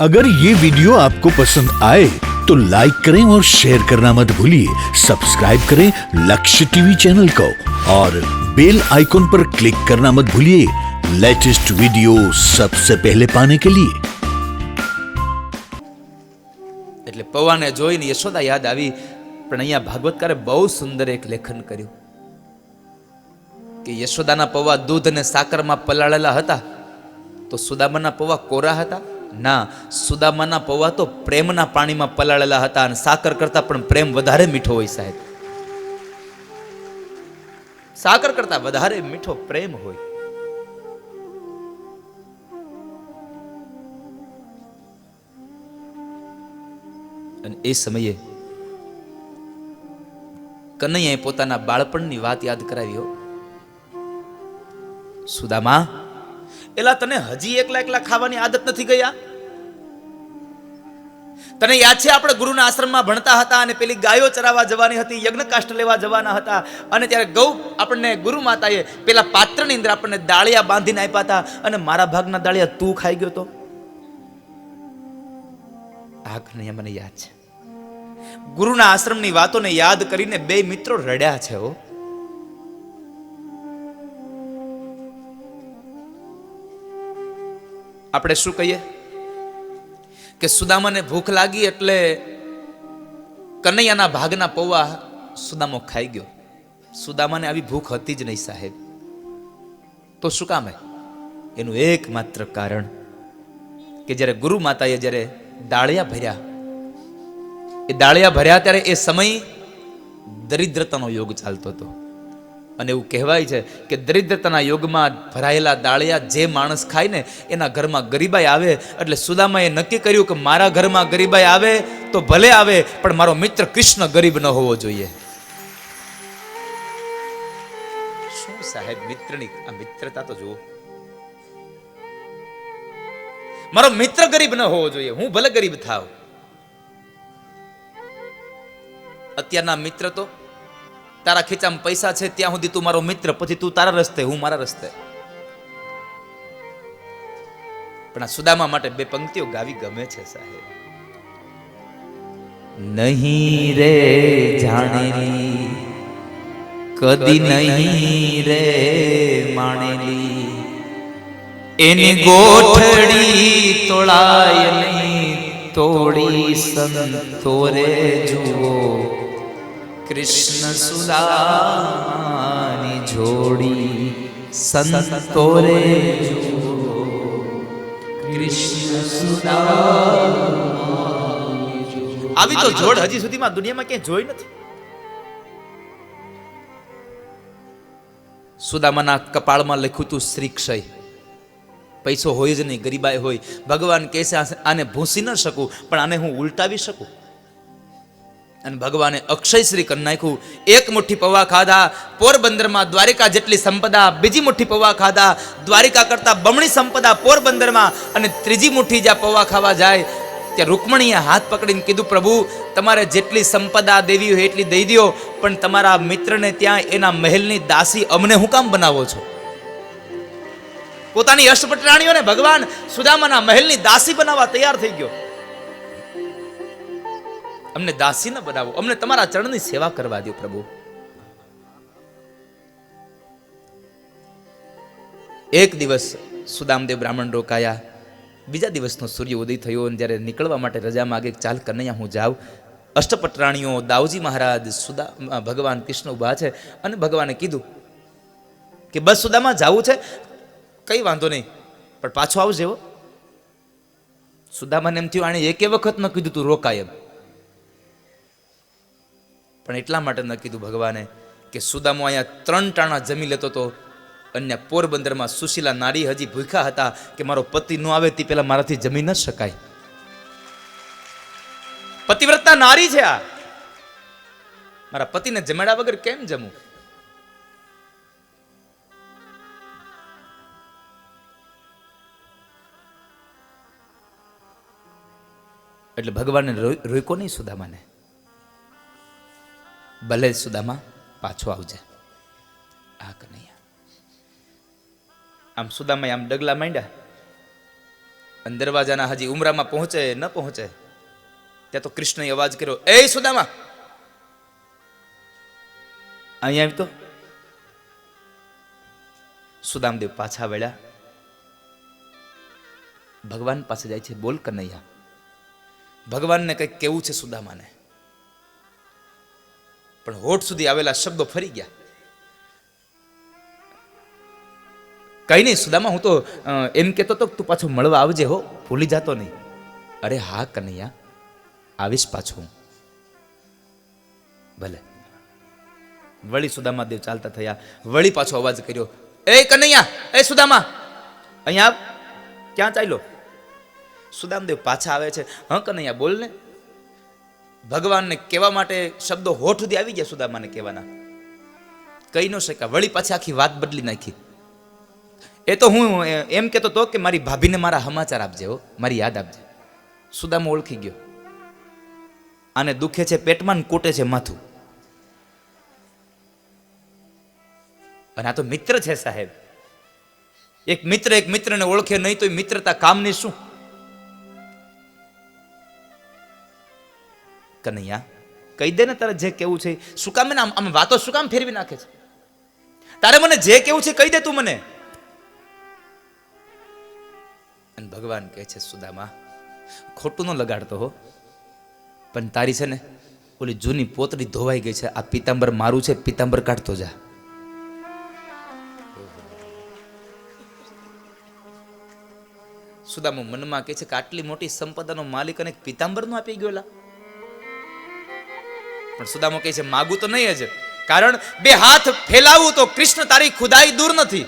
अगर ये वीडियो आपको पसंद आए तो लाइक करें और शेयर करना मत भूलिए। सब्सक्राइब करें लक्ष्य टीवी चैनल को और बेल आइकॉन पर क्लिक करना मत भूलिए लेटेस्ट वीडियो सबसे पहले पाने के लिए। એટલે પૌવાને જોઈને યશોદા યાદ આવી, પણ અહીંયા ભાગવતકારે બહુ સુંદર એક લેખન કર્યું કે યશોદાના પૌવા દૂધ અને સાકરમાં પલાળેલા હતા તો સુદામાના પૌવા કોરા હતા? ના, સુદામાના પૌવા તો પ્રેમના પાણીમાં પલાળેલા હતા અને સાકર કરતા પણ પ્રેમ વધારે મીઠો હોય સાહેબ. સાકર કરતા વધારે મીઠો પ્રેમ હોય. અને એ સમયે કનૈયાએ પોતાના બાળપણની વાત યાદ કરાવી. હો સુદામા, એલા તને હજી એકલા એકલા ખાવાની આદત નથી ગયા? તને યાદ છે આપણે ગુરુના આશ્રમમાં ભણતા હતા અને પેલી ગાયો ચરાવવા જવાની હતી, યજ્ઞ કાષ્ઠ લેવા જવાના હતા અને ત્યારે ગૌ આપણને ગુરુ માતાએ પેલા પાત્રની અંદર આપણને દાળિયા બાંધીને આપ્યા હતા અને મારા ભાગના દાળિયા તું ખાઈ ગયો તો? આ કનૈયા મને યાદ છે. ગુરુના આશ્રમની વાતોને યાદ કરીને બે મિત્રો રડ્યા છે. હો આપણે શું કહીએ કે સુદામાને ભૂખ લાગી એટલે કનૈયાના ભાગના પૌવા સુદામો ખાઈ ગયો. સુદામાને આવી ભૂખ હતી જ નહીં સાહેબ. તો શું કામ? એનું એકમાત્ર કારણ કે જ્યારે ગુરુ માતાએ જ્યારે દાળિયા ભર્યા, એ દાળિયા ભર્યા ત્યારે એ સમય દરિદ્રતાનો યોગ ચાલતો હતો અને એવું કહેવાય છે કે દરિદ્રતાના યોગમાં ભરાયેલા દાળિયા જે માણસ ખાય ને એના ઘરમાં ગરીબાઈ આવે. એટલે સુદામાએ નક્કી કર્યું કે મારા ઘરમાં ગરીબાઈ આવે તો ભલે આવે, પણ મારો મિત્ર કૃષ્ણ ગરીબ ન હોવો જોઈએ. શું સાહેબ મિત્રની આ મિત્રતા તો જુઓ. મારો મિત્ર ગરીબ ન હોવો જોઈએ, હું ભલે ગરીબ થાવ. અત્યારના મિત્ર તો તારા ખીચામાં પૈસા છે ત્યાં સુધી તું મારો મિત્ર, પછી તું તારા રસ્તે, હું મારા રસ્તે. પણ આ સુદામા માટે બે પંક્તિઓ ગાવી ગમે છે સાહેબ. નહીં રે જાણેલી કદી નહીં રે માણેલી, એની ગોઠડી તોળાય નહીં તોડી સંતોરે જુઓ, કૃષ્ણ સુદામાની જોડી સંતોરે જુઓ, કૃષ્ણ સુદામાની જોડી. આવી તો જોડ હજી સુધીમાં દુનિયામાં ક્યાંય જોઈ નથી. સુદામાના કપાળમાં લખ્યું હતું શ્રીક્ષય. પૈસો હોય જ નહીં, ગરીબાઈ હોય. ભગવાન કહે છે આને ભૂંસી ન શકું, પણ આને હું ઉલટાવી શકું. અને ભગવાને અક્ષય શ્રી કરી નાખ્યું. એક મુઠ્ઠી પૌવા ખાધા, પોરબંદરમાં દ્વારિકા જેટલી સંપદા. બીજી મુઠ્ઠી પૌવા ખાધા, દ્વારિકા કરતા બમણી સંપદા પોરબંદરમાં. અને ત્રીજી મુઠ્ઠી જ્યાં પૌવા ખાવા જાય ત્યાં રૂકમણીએ હાથ પકડીને કીધું, પ્રભુ તમારે જેટલી સંપદા દેવી હોય એટલી દઈ દો, પણ તમારા મિત્રને ત્યાં એના મહેલની દાસી અમને હું કામ બનાવો છો? પોતાની અષ્ટપટરાણીઓને ભગવાન સુદામાના મહેલની દાસી બનાવવા તૈયાર થઈ ગયો. અમને દાસી ન બનાવો, અમને તમારા ચરણની સેવા કરવા દો પ્રભુ. એક દિવસ સુદામદેવ બ્રાહ્મણ રોકાયા. બીજા દિવસનો સૂર્ય ઉદય થયો અને જ્યારે નીકળવા માટે રજા માગે, ચાલ કનૈયા હું જાઉં. અષ્ટપટરાણીઓ, દાઉજી મહારાજ, ભગવાન કૃષ્ણ ઉભા છે અને ભગવાને કીધું કે બસ સુદામા જાવું છે, કઈ વાંધો નહીં, પણ પાછો આવજે. હો સુદામાને એમ થયું આણે એકે વખત ન કીધું તું રોકાય એમ, પણ એટલા માટે ન કીધું ભગવાને કે સુદામો અહીંયા 3 ટાણા જમી લેતો હતો. અન્ય પોરબંદરમાં સુશીલા નારી હજી ભૂખ્યા હતા કે મારો પતિ ન આવે તે પેલા મારાથી જમી ન શકાય. પતિવ્રતા નારી છે આ, મારા પતિને જમાડ્યા વગર કેમ જમું? એટલે ભગવાને રોક્યો નહીં સુદામાને. ભલે સુદામા પાછો આવજે. આ કનૈયા આમ સુદામાએ આમ ડગલા માંડ્યા અને દરવાજાના હજી ઉમરામાં પહોંચે ન પહોંચે ત્યાં તો કૃષ્ણએ અવાજ કર્યો, એ સુદામા અહીંયા આવી. તો સુદામદેવ પાછા વળ્યા, ભગવાન પાસે જાય છે. બોલ કનૈયા. ભગવાનને કંઈક કેવું છે સુદામાને, પણ હોઠ સુધી આવેલા શબ્દો ફરી ગયા. કઈ નહીં સુદામા, હું તો એમ કહેતો તો તું પાછો મળવા આવજે હો, ભૂલી જાતો નહીં. અરે હા કનૈયા, આવીશ પાછો હું. ભલે. વળી સુદામા દેવ ચાલતા થયા. વળી પાછો અવાજ કર્યો, એ કનૈયા, એ સુદામા અહીંયા આવ. ક્યાં ચાલ્યો? સુદામદેવ પાછા આવે છે. હા કનૈયા બોલ ને. ભગવાનને કહેવા માટે શબ્દો હોઠ સુધી આવી ગયા સુદામાને કહેવાના, કહી ન શક્યા. વળી પાછી આખી વાત બદલી નાખી. એ તો હું એમ કહેતો હતો કે મારી ભાભીને મારા સમાચાર આપજે હો, મારી યાદ આપજે. સુદામા ઓળખી ગયો, આને દુખે છે પેટમાં ને કૂટે છે માથું. અને આ તો મિત્ર છે સાહેબ. એક મિત્રને ઓળખે નહીં તો મિત્રતા કામની શું? કનૈયા કહી દે ને તારે જે કેવું છે. શું કામ ને આમ વાતો શું કામ ફેરવી નાખે છે? તારે મને જે કેવું છે કહી દે તું મને. અને ભગવાન કહે છે, સુદામા ખોટું ન લગાડતો હો, પણ તારી છે ને ઓલી જૂની પોતડી ધોવાઈ ગઈ છે. આ પિતાંબર મારું છે, પિતાંબર કાઢતો જા. સુદામા મનમાં કહે છે કે આટલી મોટી સંપદાનો માલિક અને પિતાંબર નો આપી ગયો. પણ સુદામો કહે છે માગું તો નહીં જ, કારણ બે હાથ ફેલાવું તો કૃષ્ણ તારી ખુદાઈ દૂર નથી.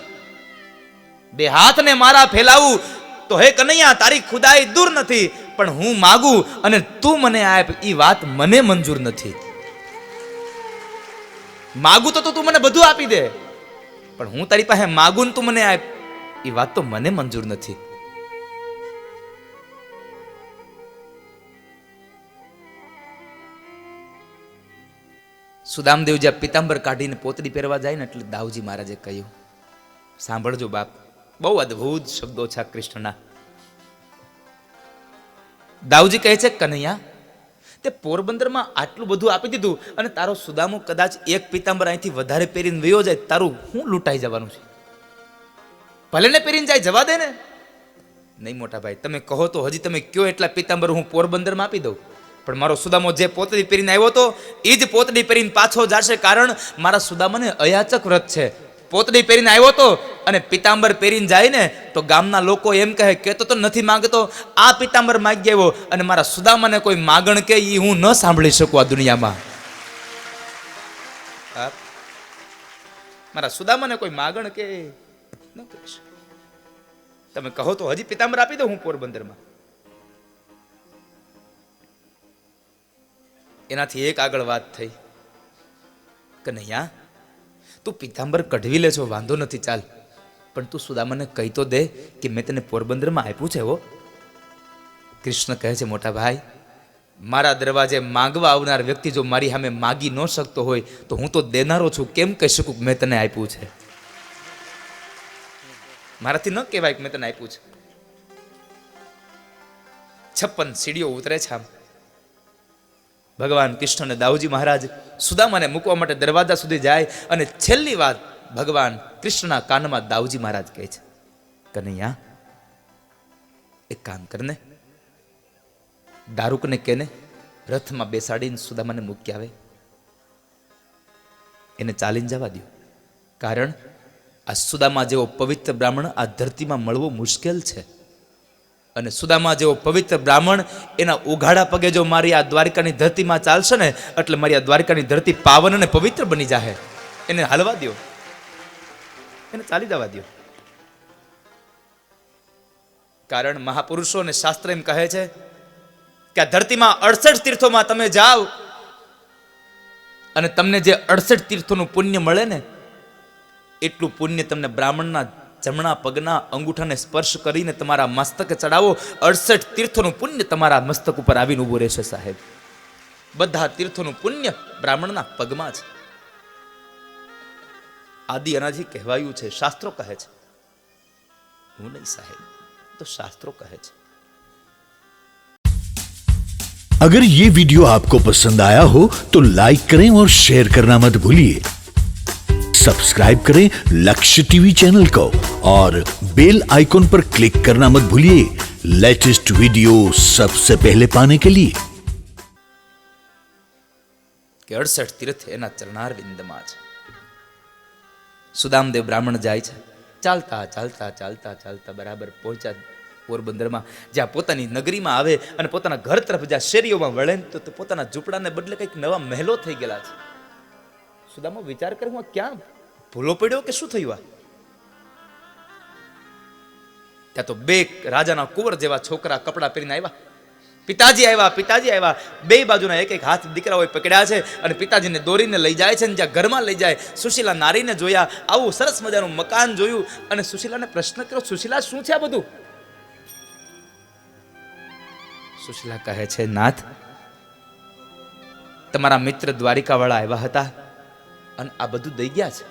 બે હાથને મારા ફેલાવું તો હે કનૈયા તારી ખુદાઈ દૂર નથી, પણ હું માગું અને તું મને આપ એ વાત મને મંજૂર નથી. માગું તો તું મને બધું આપી દે, પણ હું તારી પાસે માગું તું મને આપ એ વાત તો મને મંજૂર નથી. સુદામદેવ જ્યાં પિતાંબર કાઢીને પોતડી પહેરવા જાય ને એટલે દાઉજી મહારાજે કહ્યું, સાંભળજો બાપ, બહુ અદ્ભુત શબ્દો છે કૃષ્ણના. દાઉજી કહે છે, કનૈયા તે પોરબંદરમાં આટલું બધું આપી દીધું અને તારો સુદામો કદાચ એક પિતાંબર અહીંથી વધારે પહેરીને વયો જાય, તારું હું લૂંટાઈ જવાનું છે? ભલે ને પહેરીને જાય, જવા દે ને. નહીં મોટા ભાઈ, તમે કહો તો હજી તમે કયો એટલા પિતાંબર હું પોરબંદરમાં આપી દઉં, પણ મારો સુદામો જે પોતડી પહેરીને આવ્યો હતો એ જ પોતડી પહેરીને પાછો જશે, કારણ મારા સુદામાને અયાચક વ્રત છે. પોતડી પહેરીને આવ્યો હતો અને પિતાંબર પહેરીને જાય ને તો ગામના લોકો એમ કહે કે તો નથી માંગતો, આ પિતાંબર માગી આવ્યો. અને મારા સુદામાને કોઈ માગણ કે એ હું ન સાંભળી શકું આ દુનિયામાં. મારા સુદામાને કોઈ માગણ કે ન કરી શકે. તમે કહો તો હજી પિતાંબર આપી દઉં હું પોરબંદરમાં. એનાથી એક આગળ વાત થઈ, કનૈયા તું પિતાંબર કઢવી લે છો, વાંધો નથી, ચાલ, પણ તું સુદામાને કહી તો દે કે મેં તને પોરબંદરમાં આપ્યું છે હો. કૃષ્ણ કહે છે, મોટા ભાઈ, મારા દરવાજે માંગવા આવનાર વ્યક્તિ જો મારી સામે માગી ન શકતો હોય તો હું તો દેનારો છું, કેમ કહી શકું મેં તને આપ્યું છે? મારાથી ન કહેવાય કે મેં તને આપ્યું છે. 56 સીડીઓ ઉતરે છે આમ. ભગવાન કૃષ્ણ અને દાઉજી મહારાજ સુદામાને મૂકવા માટે દરવાજા સુધી જાય અને છેલ્લી વાત ભગવાન કૃષ્ણના કાનમાં દાઉજી મહારાજ કહે છે, કનૈયા એક કામ કરને, દારૂકને કેને રથમાં બેસાડીને સુદામાને મૂકી આવે. એને ચાલીને જવા દો, કારણ આ સુદામા જેવો પવિત્ર બ્રાહ્મણ આ ધરતીમાં મળવો મુશ્કેલ છે. અને સુદામા જેવો પવિત્ર બ્રાહ્મણ એના ઉઘાડા પગે જો મારી આ દ્વારકાની ધરતીમાં ચાલશે ને એટલે મારી આ દ્વારકાની ધરતી પાવન અને પવિત્ર બની જાય. એને હાલવા દો, એને ચાલી જવા દો. કારણ મહાપુરુષો અને શાસ્ત્ર એમ કહે છે કે આ ધરતીમાં 68 તીર્થોમાં તમે જાઓ અને તમને જે 68 તીર્થોનું પુણ્ય મળે ને એટલું પુણ્ય તમને બ્રાહ્મણના જમણા પગના અંગૂઠાને સ્પર્શ કરીને તમારા મસ્તકે ચડાવો, 68 તીર્થોનું પુણ્ય તમારા મસ્તક ઉપર આવીને ઊભું રહેશે સાહેબ. બધા તીર્થોનું પુણ્ય બ્રાહ્મણના પગમાં છે. આદિ અનાદિ કહેવાયું છે, શાસ્ત્રો કહે છે, હું નહીં સાહેબ, તો શાસ્ત્રો કહે છે. अगर ये वीडियो आपको पसंद आया हो तो लाइक करें और शेयर करना मत भूलिए। सब्सक्राइब करें लक्ष्य टीवी चैनल को और बेल आइकॉन पर क्लिक करना मत भूलिए लेटेस्ट वीडियो सबसे पहले पाने के लिए। કે 68 તીર્થ એના ચરણાર બિંદમાં છે. સુદામદેવ બ્રાહ્મણ જાય છે, ચાલતા ચાલતા ચાલતા ચાલતા બરાબર પહોંચ્યા પોરબંદરમાં, જ્યાં પોતાની નગરીમાં આવે અને પોતાના ઘર તરફ જ્યાં શેરીઓમાં વળે તો પોતાના ઝૂંપડાને બદલે કંઈક નવા મહેલો થઈ ગયેલા છે. સુદામો વિચાર કરે, હું ક્યાં ભૂલો પડ્યો કે શું થયું? ત્યાં તો બે રાજાના કુંવર જેવા છોકરા કપડા પહેરીને આવ્યા. પિતાજી આવ્યા. બે બાજુના એક એક હાથ દીકરાઓએ પકડ્યા છે અને પિતાજીને દોરીને લઈ જાય છે. જ્યાં ઘરમાં લઈ જાય, સુશીલા નારીને જોયા, આવું સરસ મજાનું મકાન જોયું અને સુશીલાને પ્રશ્ન કર્યો, સુશીલા શું છે આ બધું? સુશીલા કહે છે, નાથ, તમારા મિત્ર દ્વારિકા વાળા આવ્યા હતા અને આ બધું દઈ ગયા છે,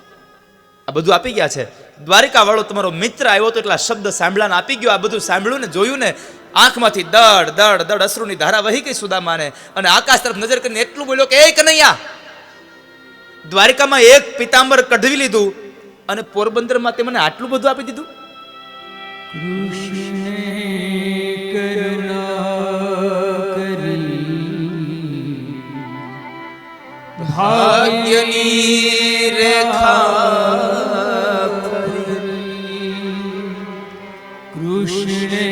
આ બધું આપી ગયા છે. દ્વારિકા વાળો તમારો મિત્ર આવ્યો તો એટલા શબ્દ સાંભળાને આપી ગયો. આ બધું સાંભળ્યું ને જોયું ને, આંખમાંથી દડ દડ દડ અશ્રુની ધારા વહી ગઈ સુદામાને અને આકાશ તરફ નજર કરીને એટલું બોલ્યો કે એ કનૈયા, દ્વારિકામાં એક પિતાંબર કઢવી લીધું અને પોરબંદરમાં તે મને આટલું બધું આપી દીધું. ભાગ્યની રેખા કૃષ્ણે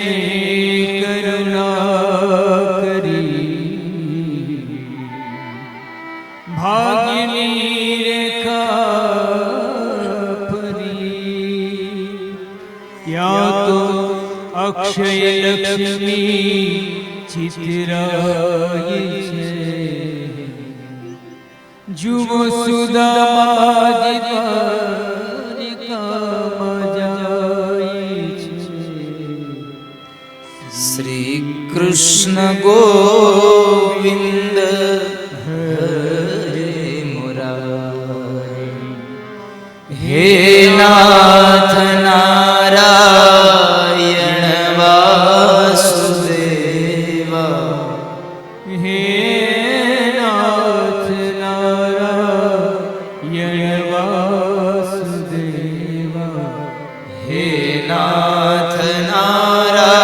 કરુણા કરી, ભાગ્યની રેખા ફરી, ત્યાં તો અક્ષય લક્ષ્મી ચિતરાય છે. જુઓ સુદામાદિકામાં જાય છે. શ્રી કૃષ્ણ ગોવિંદ હરે મુરારી, હે નાથ નારાયણ વાસુદેવા, હે નાથ નારાયણ વાસુદેવા, હે નાથ નારાયણ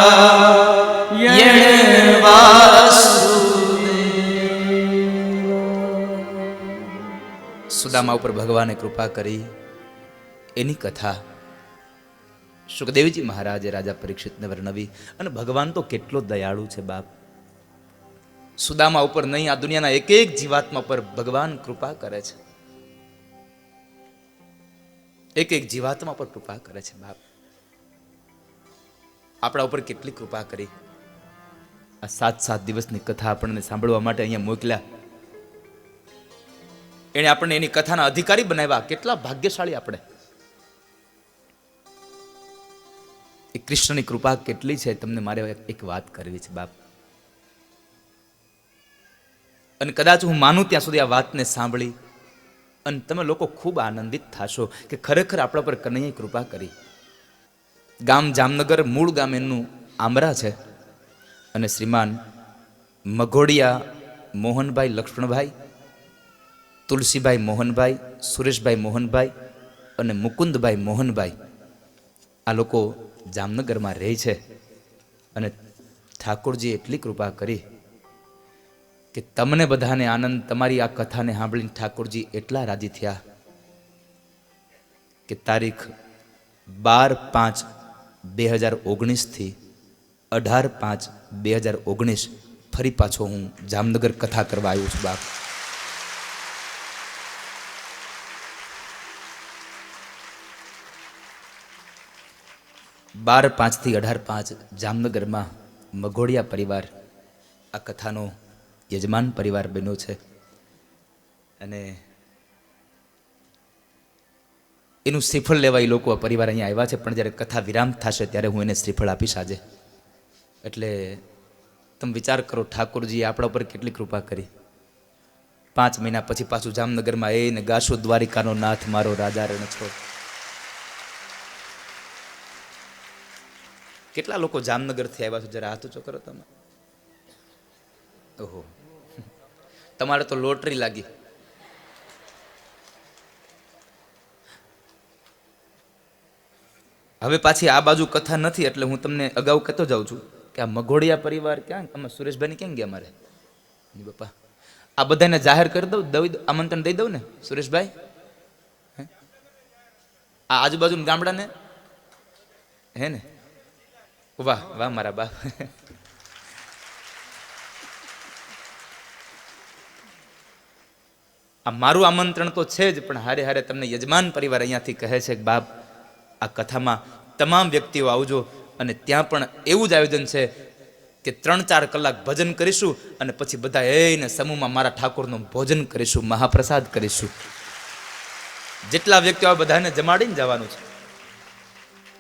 વાસુદેવા. સુદામા ઉપર ભગવાને કૃપા કરી. એની કથા સુખદેવજી મહારાજે રાજા પરીક્ષિતને વર્ણવી. અને ભગવાન તો કેટલો દયાળુ છે બાપ. સુદામા ઉપર નહીં, આ દુનિયાના એક એક જીવાત્મા પર ભગવાન કૃપા કરે છે. એક એક જીવાત્મા પર કૃપા કરે છે બાપ. આપણા ઉપર કેટલી કૃપા કરી. આ 7 દિવસની કથા આપણને સાંભળવા માટે અહીંયા મોકલ્યા. એણે આપણને એની કથાના અધિકારી બનાવ્યા. કેટલા ભાગ્યશાળી આપણે. એ કૃષ્ણની કૃપા કેટલી છે તમને મારે એક વાત કરવી છે બાપ. અને કદાચ હું માનું ત્યાં સુધી આ વાતને સાંભળી અને તમે લોકો ખૂબ આનંદિત થશો કે ખરેખર આપણા પર કનૈયાએ કૃપા કરી. ગામ જામનગર, મૂળ ગામ એમનું આમરા છે અને શ્રીમાન મઘોડિયા મોહનભાઈ લક્ષ્મણભાઈ, તુલસીભાઈ મોહનભાઈ, સુરેશભાઈ મોહનભાઈ અને મુકુંદભાઈ મોહનભાઈ, આ લોકો જામનગરમાં રહે છે. અને ઠાકોરજી એટલી કૃપા કરી કે તમને બધાને આનંદ, તમારી આ કથાને સાંભળીને ઠાકોરજી એટલા રાજી થયા કે તારીખ 12/5/2019 થી 18/5/2019 ફરી પાછો હું જામનગર કથા કરવા આવ્યો છું બાપ. બાર 5 થી 18/5 જામનગરમાં મઘોડિયા પરિવાર આ કથાનો યજમાન પરિવાર બન્યો છે. અને એનું શ્રીફળ લેવા એ લોકો પરિવાર અહીંયા આવ્યા છે. પણ જ્યારે કથા વિરામ થશે ત્યારે હું એને શ્રીફળ આપીશ આજે. એટલે તમે વિચાર કરો, ઠાકોરજીએ આપણા ઉપર કેટલી કૃપા કરી. 5 મહિના પછી પાછું જામનગરમાં એને ગાશો, દ્વારિકાનો નાથ મારો રાજા રણ છો. કેટલા લોકો જામનગરથી આવ્યા છો? જરા હાથ ઊંચો કરો તમે. ઓહો, તમારે તો લોટરી લાગી. હવે પાછી આ બાજુ કથા નથી એટલે હું તમને અગાઉ કહેતો જાઉં છું કે આ મઘોડિયા પરિવાર ક્યાં, અમે સુરેશભાઈ ક્યાં ગયા મારે બાપા, આ બધાને જાહેર કરી દઉં, આમંત્રણ દઈ દઉં ને સુરેશભાઈ, આ આજુબાજુ ગામડાને, હે ને? વાહ વાહ મારા બાપ. આ મારું આમંત્રણ તો છે જ, પણ હારે હારે તમને યજમાન પરિવાર અહીંયાથી કહે છે કે બાપ આ કથામાં તમામ વ્યક્તિઓ આવજો, અને ત્યાં પણ એવું જ આયોજન છે કે 3-4 કલાક ભજન કરીશું અને પછી બધા એને સમૂહમાં મારા ઠાકોરનું ભોજન કરીશું, મહાપ્રસાદ કરીશું. જેટલા વ્યક્તિઓ આવે બધાને જમાડીને જવાનું છે.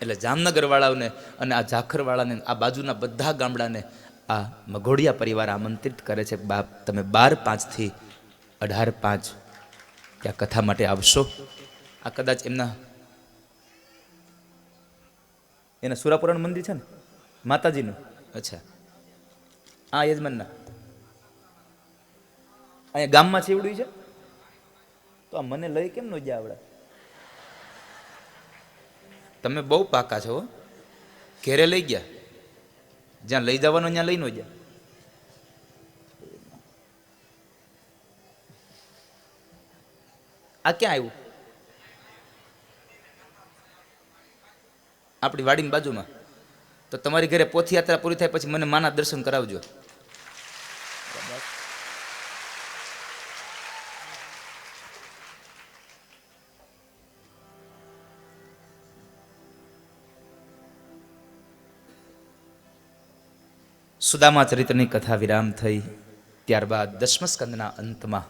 એટલે જામનગર વાળાઓને અને આ ઝાખર વાળાને, આ બાજુના બધા ગામડાને આ મઘોડિયા પરિવાર આમંત્રિત કરે છે. બાપ તમે 12/5 થી 18/5 ત્યાં કથા માટે આવશો. આ કદાચ એના સુરાપુરાનું મંદિર છે ને માતાજીનું. અચ્છા, આ યજમાનના અહીંયા ગામમાં છે એવડું છે, તો આ મને લઈ કેમ ન ગયા આવડે? તમે બહુ પાકા છો, ઘેરે લઈ ગયા, જ્યાં લઈ જવાનો ત્યાં લઈ ન ગયા. આ ક્યાં આવ્યું? આપણી વાડીની બાજુમાં. તો તમારી ઘરે પોથયાત્રા પૂરી થાય પછી મને માના દર્શન કરાવજો. સુદામા ચરિત્રની કથા વિરામ થઈ. ત્યારબાદ 10મા સ્કંદના અંતમાં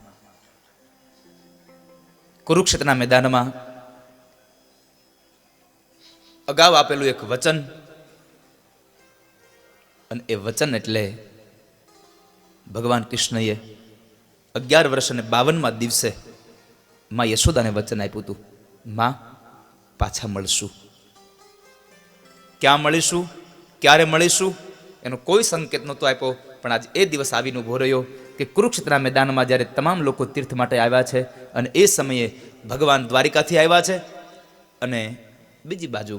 કુરુક્ષેત્રના મેદાનમાં અગાઉ આપેલું એક વચન, અને એ વચન એટલે ભગવાન કૃષ્ણએ 11 વર્ષ અને 52મા દિવસે માં યશોદાને વચન આપ્યું હતું, માં પાછા મળશું. ક્યાં મળીશું, ક્યારે મળીશું એનો કોઈ સંકેત નહોતો આપ્યો, પણ આજ એ દિવસ આવીને ઉભો રહ્યો કે કુરુક્ષેત્રના મેદાનમાં જ્યારે તમામ લોકો તીર્થ માટે આવ્યા છે, અને એ સમયે ભગવાન દ્વારિકાથી આવ્યા છે, અને બીજી બાજુ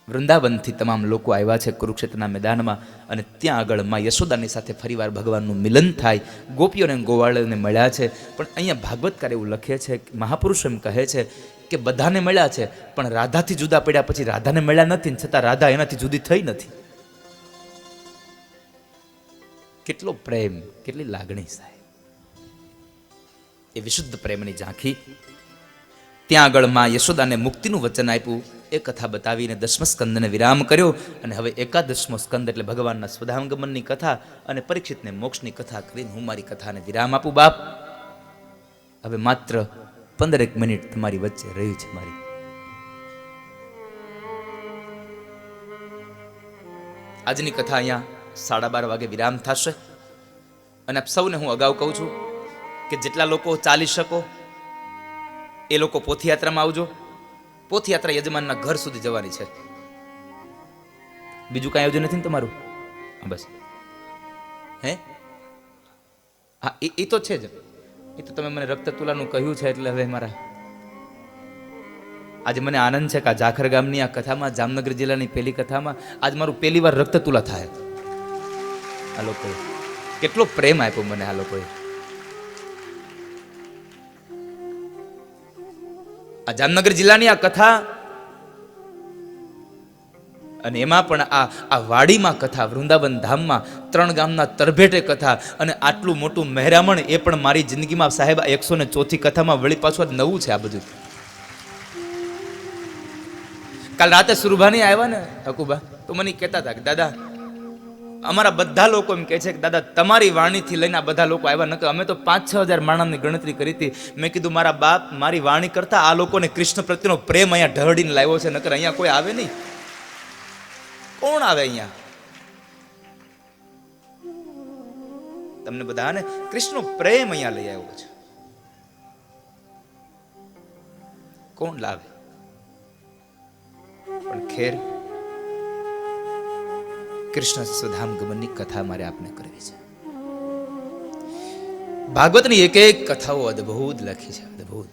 વૃંદાવનથી તમામ લોકો આવ્યા છે કુરુક્ષેત્રના મેદાનમાં, અને ત્યાં આગળ માં યશોદાની સાથે ફરીવાર ભગવાનનું મિલન થાય, ગોપીઓને ગોવાળોને મળ્યા છે. પણ અહીંયા ભાગવતકાર એવું લખે છે, મહાપુરુષ એમ કહે છે કે બધાને મળ્યા છે, પણ રાધાથી જુદા પડ્યા પછી રાધાને મળ્યા નથી, છતાં રાધા એનાથી જુદી થઈ નથી. કેટલો પ્રેમ, કેટલી લાગણી સાહેબ, એ વિશુદ્ધ પ્રેમની ઝાંખી. ત્યાં આગળ માં યશોદાને મુક્તિનું વચન આપ્યું, એ કથા બતાવીને 10મા સ્કંદને વિરામ કર્યો. અને હવે 11મો સ્કંદ એટલે ભગવાનના સ્વધામગમનની કથા અને પરીક્ષિતને મોક્ષની કથા કરીને હું મારી કથાને વિરામ આપું. બાપ હવે માત્ર 15 મિનિટ તમારી વચ્ચે રહી છે મારી. આજની કથા અહીંયા 12:30 વાગે વિરામ થશે. અને આપ સૌને હું અગાઉ કહું છું કે જેટલા લોકો ચાલી શકો એ લોકો પોથયાત્રામાં આવજો. પોથયાત્રા યજમાનના ઘર સુધી જવાની છે, બીજું કાંઈ આયોજન નથી ને તમારું? બસ હે, હા એ તો છે જ. એ તો તમે મને રક્ત તુલાનું કહ્યું છે એટલે હવે મારા આજે મને આનંદ છે કે આ ઝાખર ગામની આ કથામાં, જામનગર જિલ્લાની પહેલી કથામાં આજ મારું પહેલી વાર રક્ત તુલા થાય. આ લોકોએ કેટલો પ્રેમ આપ્યો મને, આ લોકોએ. આ જામનગર જિલ્લાની આ કથા, અને એમાં પણ આ વાડીમાં કથા, વૃંદાવન ધામમાં 3 ગામના તરભેટે કથા, અને આટલું મોટું મહેરામણ, એ પણ મારી જિંદગીમાં સાહેબ 104 કથામાં વળી પાછું નવું છે આ બધું. કાલ રાતે સુરભાની આવ્યા ને હકુબા, તો મને કહેતા હતા કે દાદા અમારા બધા લોકો એમ કહે છે કે દાદા તમારી વાણીથી લઈને આ બધા લોકો આવ્યા, નકર અમે તો 5-6 હજાર માણસની ગણતરી કરી હતી. મેં કીધું મારા બાપ, મારી વાણી કરતા આ લોકોને કૃષ્ણ પ્રત્યેનો પ્રેમ અહીંયા ઢળડીને લાવ્યો છે, નકર અહીંયા કોઈ આવે નહીં. કોણ આવે અહીંયા? તમને બધાને કૃષ્ણનો પ્રેમ અહીંયા લઈ આવ્યો છે. કોણ લાવે? પણ ખેર કૃષ્ણ સ્વધામ ગમનની કથા મારે આપને કરવી છે. ભાગવતની એક એક કથાઓ અદ્ભુત લખી છે, અદ્ભુત.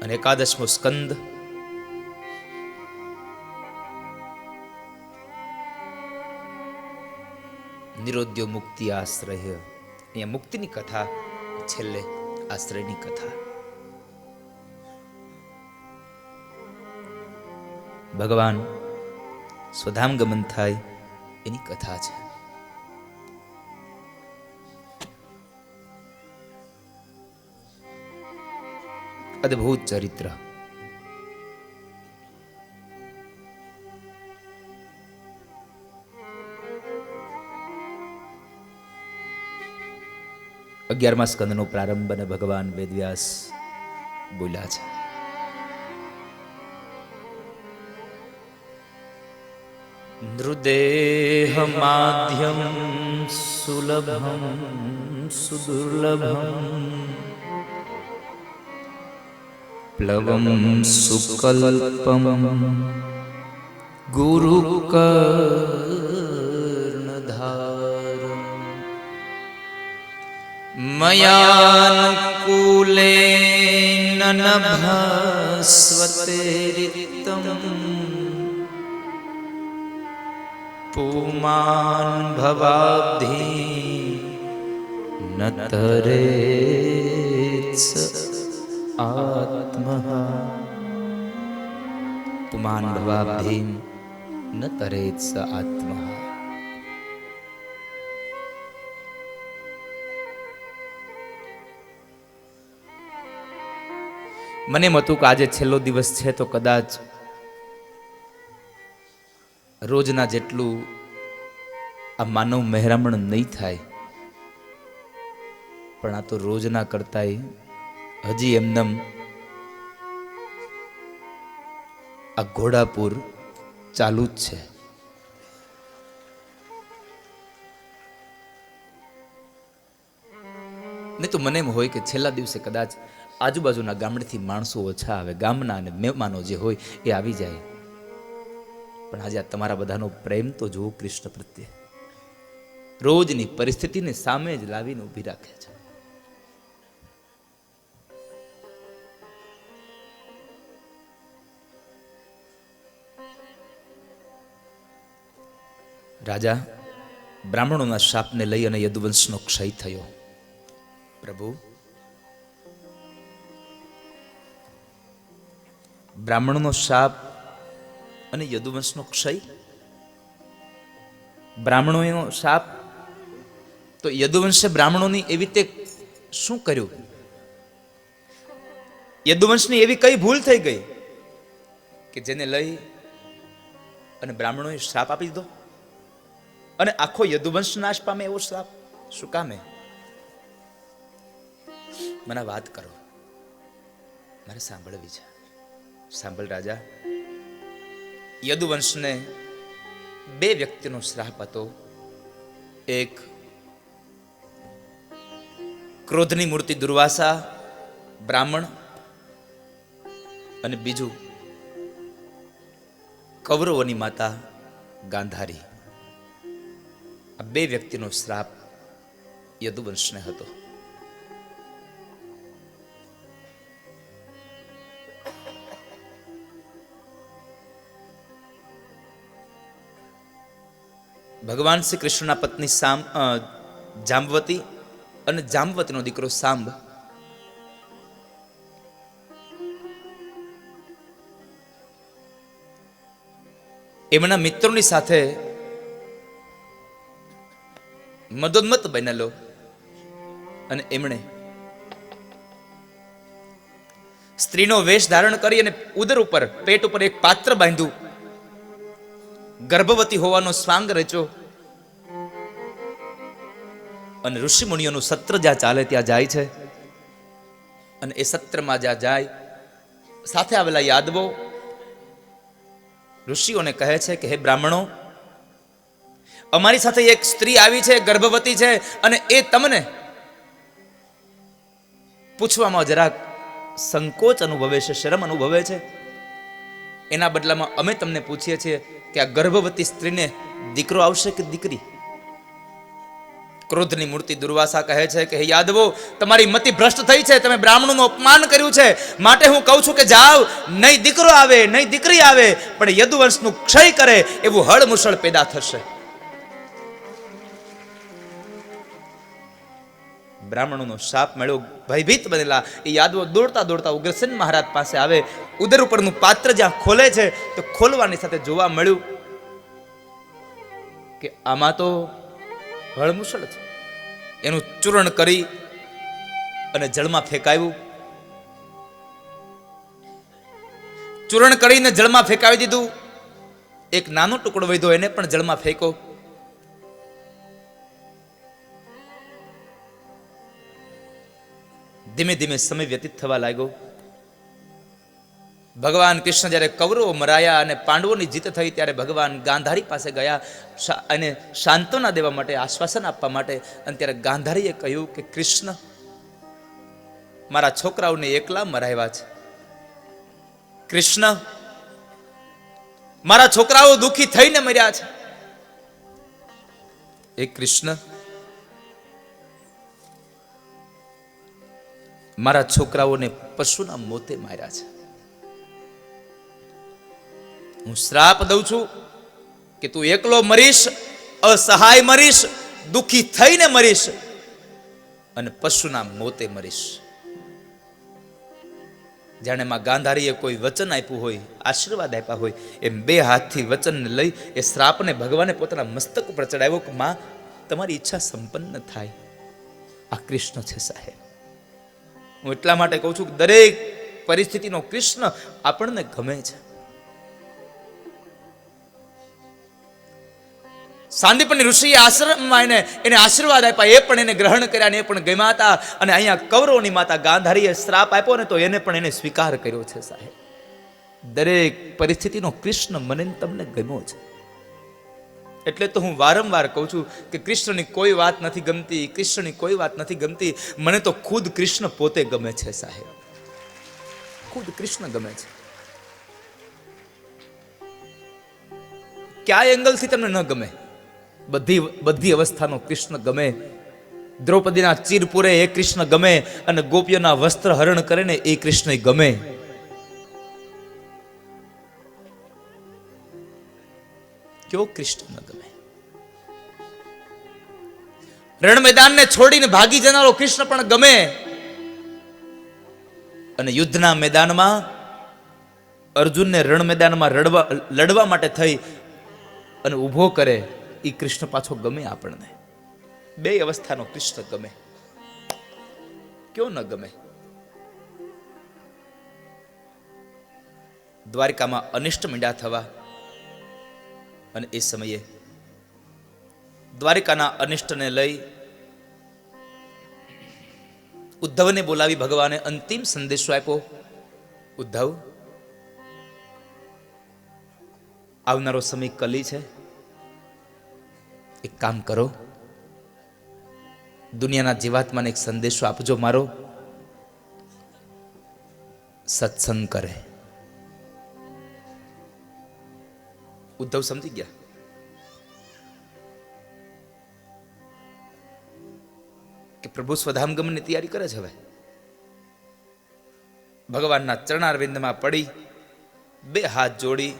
અને 11મો સ્કંદ નિરોધ્યો મુક્તિ આશ્રય. અહીંયા મુક્તિની કથા, છેલ્લે આશ્રયની કથા. ભગવાન સ્વધામ ગમન થાય એની કથા છે. અદ્ભુત ચરિત્ર. અગિયારમા સ્કંદનો પ્રારંભ અને ભગવાન વેદવ્યાસ બોલ્યા છે. નૃદેહ માધ્યમ સુલભમ સુદુર્લભમ પ્લવમ સુકલ્પમ ગુરુકર્ણધારમ મયાનુકૂલેન નભસ્વતેરિતમ પુમાન ભવાબ્ધિ ન તરેત્સ આત્મઃ. પુમાન ભવાબ્ધિ ન તરેત્સ આત્મઃ. મને એમ હતું કે આજે છેલ્લો દિવસ છે તો કદાચ રોજના જેટલું આ માનવ મહેરામણ નહીં થાય, પણ આ તો રોજના કરતાંય હજી એમનેમ આ ઘોડાપુર ચાલુ જ છે. નહીં તો મને એમ હોય કે છેલ્લા દિવસે કદાચ આજુબાજુના ગામડેથી માણસો ઓછા આવે, ગામના અને મહેમાનો જે હોય એ આવી જાય. પણ આજે તમારા બધાનો પ્રેમ તો જુઓ કૃષ્ણ પ્રત્યે. રોજની પરિસ્થિતિને સામે જ લાવીને ઊભી રાખે છે. રાજા બ્રાહ્મણોના શાપને લઈ અને યદુવંશનો ક્ષય થયો. પ્રભુ, બ્રાહ્મણોનો શાપ અને યદુવંશનો ક્ષય. બ્રાહ્મણોનો શાપ તો યદુવંશે બ્રાહ્મણોની એવી રીતે શું કર્યું? યદુવંશની એવી કઈ ભૂલ થઈ ગઈ કે જેને લઈ અને બ્રાહ્મણોએ શ્રાપ આપી દીધો અને આખો યદુવંશ નાશ પામે એવો શ્રાપ શું કામે? મને વાત કરો, મારે સાંભળવી છે. સાંભળ રાજા, યદુવંશને બે વ્યક્તિનો શ્રાપ હતો. એક ક્રોધની મૂર્તિ દુર્વાસા બ્રાહ્મણ, અને બીજું કૌરવોની માતા ગાંધારી. આ બે વ્યક્તિનો શ્રાપ યદુવંશને હતો. ભગવાન શ્રી કૃષ્ણના પત્ની જાંબવતી અને જાંબવતીનો દીકરો સાંબ એમના મિત્રોની સાથે મદોન્મત્ત બનેલો અને એમણે સ્ત્રીનો વેશ ધારણ કરી અને ઉદર ઉપર, પેટ ઉપર એક પાત્ર બાંધ્યું, ગર્ભવતી હોવાનો સ્વાંગ રચ્યો અને ઋષિ મુનિઓનું સત્ર જ્યાં ચાલે ત્યાં જાય છે. અને એ સત્રમાં જ્યાં જાય સાથે આવેલા યાદવો ઋષિઓને કહે છે કે હે બ્રાહ્મણો, અમારી સાથે એક સ્ત્રી આવી છે, ગર્ભવતી છે, અને એ તમને પૂછવામાં જરાક સંકોચ અનુભવે છે, શરમ અનુભવે છે, એના બદલામાં અમે તમને પૂછીએ છીએ કે આ ગર્ભવતી સ્ત્રીને દીકરો આવશે કે દીકરી? ક્રોધની મૂર્તિ દુર્વાસા કહે છે કે હે યાદવો, તમારી મતિ ભ્રષ્ટ થઈ છે, તમે બ્રાહ્મણોનું અપમાન કર્યું છે, માટે હું કહું છું કે જાઓ, નહીં દીકરો આવે નહીં દીકરી આવે, પણ યદુવંશનું ક્ષય કરે એવું હળમુસળ પેદા થશે. બ્રાહ્મણોનો શાપ મળ્યો, ભયભીત બનેલા એ યાદવો દોડતા દોડતા ઉગ્રસેન મહારાજ પાસે આવે. ઉદર ઉપરનું પાત્ર જ્યાં ખોલે છે તો ખોલવાની સાથે જોવા મળ્યું કે આમાં તો હળમુસળ છે. એનું ચૂર્ણ કરી અને જળમાં ફેંકાયું. ચૂર્ણ કરીને જળમાં ફેંકાવી દીધું. એક નાનો ટુકડો વધ્યો, એને પણ જળમાં ફેંકો. ધીમે ધીમે સમય વ્યતીત થવા લાગ્યો. ભગવાન કૃષ્ણ જ્યારે કૌરવો મરાયા અને પાંડવોની જીત થઈ ત્યારે ભગવાન ગાંધારી પાસે ગયા અને સાંત્વના દેવા માટે, આશ્વાસન આપવા માટે. અને ત્યારે ગાંધારીએ કહ્યું કે કૃષ્ણ, મારા છોકરાઓને એકલા મરાવ્યા છે. કૃષ્ણ, મારા છોકરાઓ દુઃખી થઈને મર્યા છે. એ કૃષ્ણ, મારા છોકરાઓને પશુના મોતે માર્યા છે. હું શ્રાપ દઉં છું કે તું એકલો મરીશ, અસહાય મરીશ, દુઃખી થઈને મરીશ અને પશુના મોતે મરીશ. જાણે માં ગાંધારીએ કોઈ વચન આપ્યું હોય, આશીર્વાદ આપ્યા હોય, એમ બે હાથથી વચનને લઈ એ શ્રાપને ભગવાને પોતાના મસ્તક ઉપર ચડાવ્યો કે માં, તમારી ઈચ્છા સંપન્ન થાય. આ કૃષ્ણ છે સાહેબ. હું એટલા માટે કહું છું કે દરેક પરિસ્થિતિનો કૃષ્ણ આપણને ગમે છે. સાંદીપની ઋષિએ આશ્રમમાં એને આશીર્વાદ આપ્યા, એ પણ એને ગ્રહણ કર્યા, એ પણ ગમ્યા હતા. અને અહીંયા કૌરવોની માતા ગાંધારીએ શ્રાપ આપ્યો ને તો એને પણ એને સ્વીકાર કર્યો છે સાહેબ. દરેક પરિસ્થિતિનો કૃષ્ણ મને તમને ગમ્યો છે. એટલે તો હું વારંવાર કહું છું કે કૃષ્ણની કોઈ વાત નથી ગમતી, કૃષ્ણની કોઈ વાત નથી ગમતી. મને તો ખુદ કૃષ્ણ પોતે ગમે છે સાહેબ. ખુદ કૃષ્ણ ગમે છે. કયા એંગલથી તમને ન ગમે? બધી અવસ્થાનો કૃષ્ણ ગમે. દ્રૌપદીના ચીરપુરે એ કૃષ્ણ ગમે અને ગોપીઓના વસ્ત્ર હરણ કરે ને એ કૃષ્ણ ગમે. કયો કૃષ્ણ ન ગમે? રણ મેદાનને છોડીને ભાગી જનારો કૃષ્ણ પણ ગમે. અને યુદ્ધના મેદાનમાં અર્જુનને રણ મેદાનમાં લડવા માટે થઈ અને ઊભો કરે, એ કૃષ્ણ પાછો ગમે આપણને. બે અવસ્થાનો કૃષ્ણ ગમે. કયો ન ગમે? દ્વારિકામાં અનિષ્ટ મીંડા થવા અને એ સમયે દ્વારિકાના અનિષ્ટને લઈ ઉદ્ધવને બોલાવી ભગવાને અંતિમ સંદેશો આપ્યો. ઉદ્ધવ, આવનારો સમય કલી છે. એક કામ કરો, દુનિયાના જીવાત્માને એક સંદેશો આપજો મારો. સત્સંગ કરે. ઉદ્ધવ સમજી ગયા. કે પ્રભુ સ્વધામગમનની તૈયારી કરે છે. હવે ભગવાનના ચરણારવિંદમાં પડી બે હાથ જોડી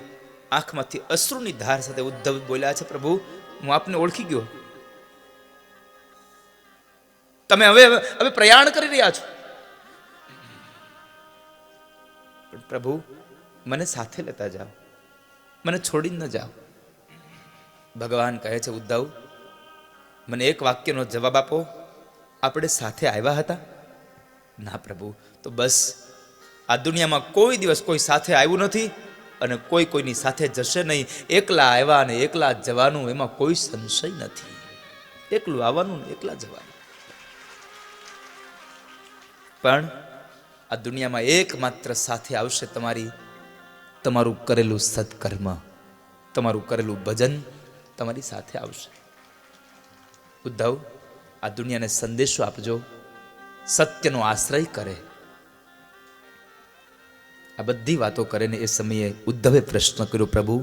આંખમાંથી અશ્રુની ધાર સાથે ઉદ્ધવ બોલ્યા છે, પ્રભુ હું આપને ઓળખી ગયો. તમે હવે પ્રયાણ કરી રહ્યા છો, પણ પ્રભુ મને સાથે લેતા જાઓ, મને છોડીને ન જાઓ. ભગવાન કહે છે, ઉદ્ધવ મને એક વાક્યનો જવાબ આપો, આપણે સાથે આવ્યા હતા? ના પ્રભુ. તો બસ, આ દુનિયામાં કોઈ દિવસ કોઈ સાથે આવ્યું નથી અને કોઈ કોઈની સાથે જશે નહીં. એકલા આવ્યા અને એકલા જવાનું, એમાં કોઈ સંશય નથી. એકલું આવવાનું ને એકલા જવાનું. પણ આ દુનિયામાં એકમાત્ર સાથે આવશે તમારું કરેલું સત્કર્મ, તમારું કરેલું ભજન તમારી સાથે આવશે. ઉદ્ધવ, આ દુનિયાને સંદેશો આપજો, સત્યનો આશ્રય કરે. આ બધી વાતો કરીને એ સમયે ઉદ્ધવે પ્રશ્ન કર્યો, પ્રભુ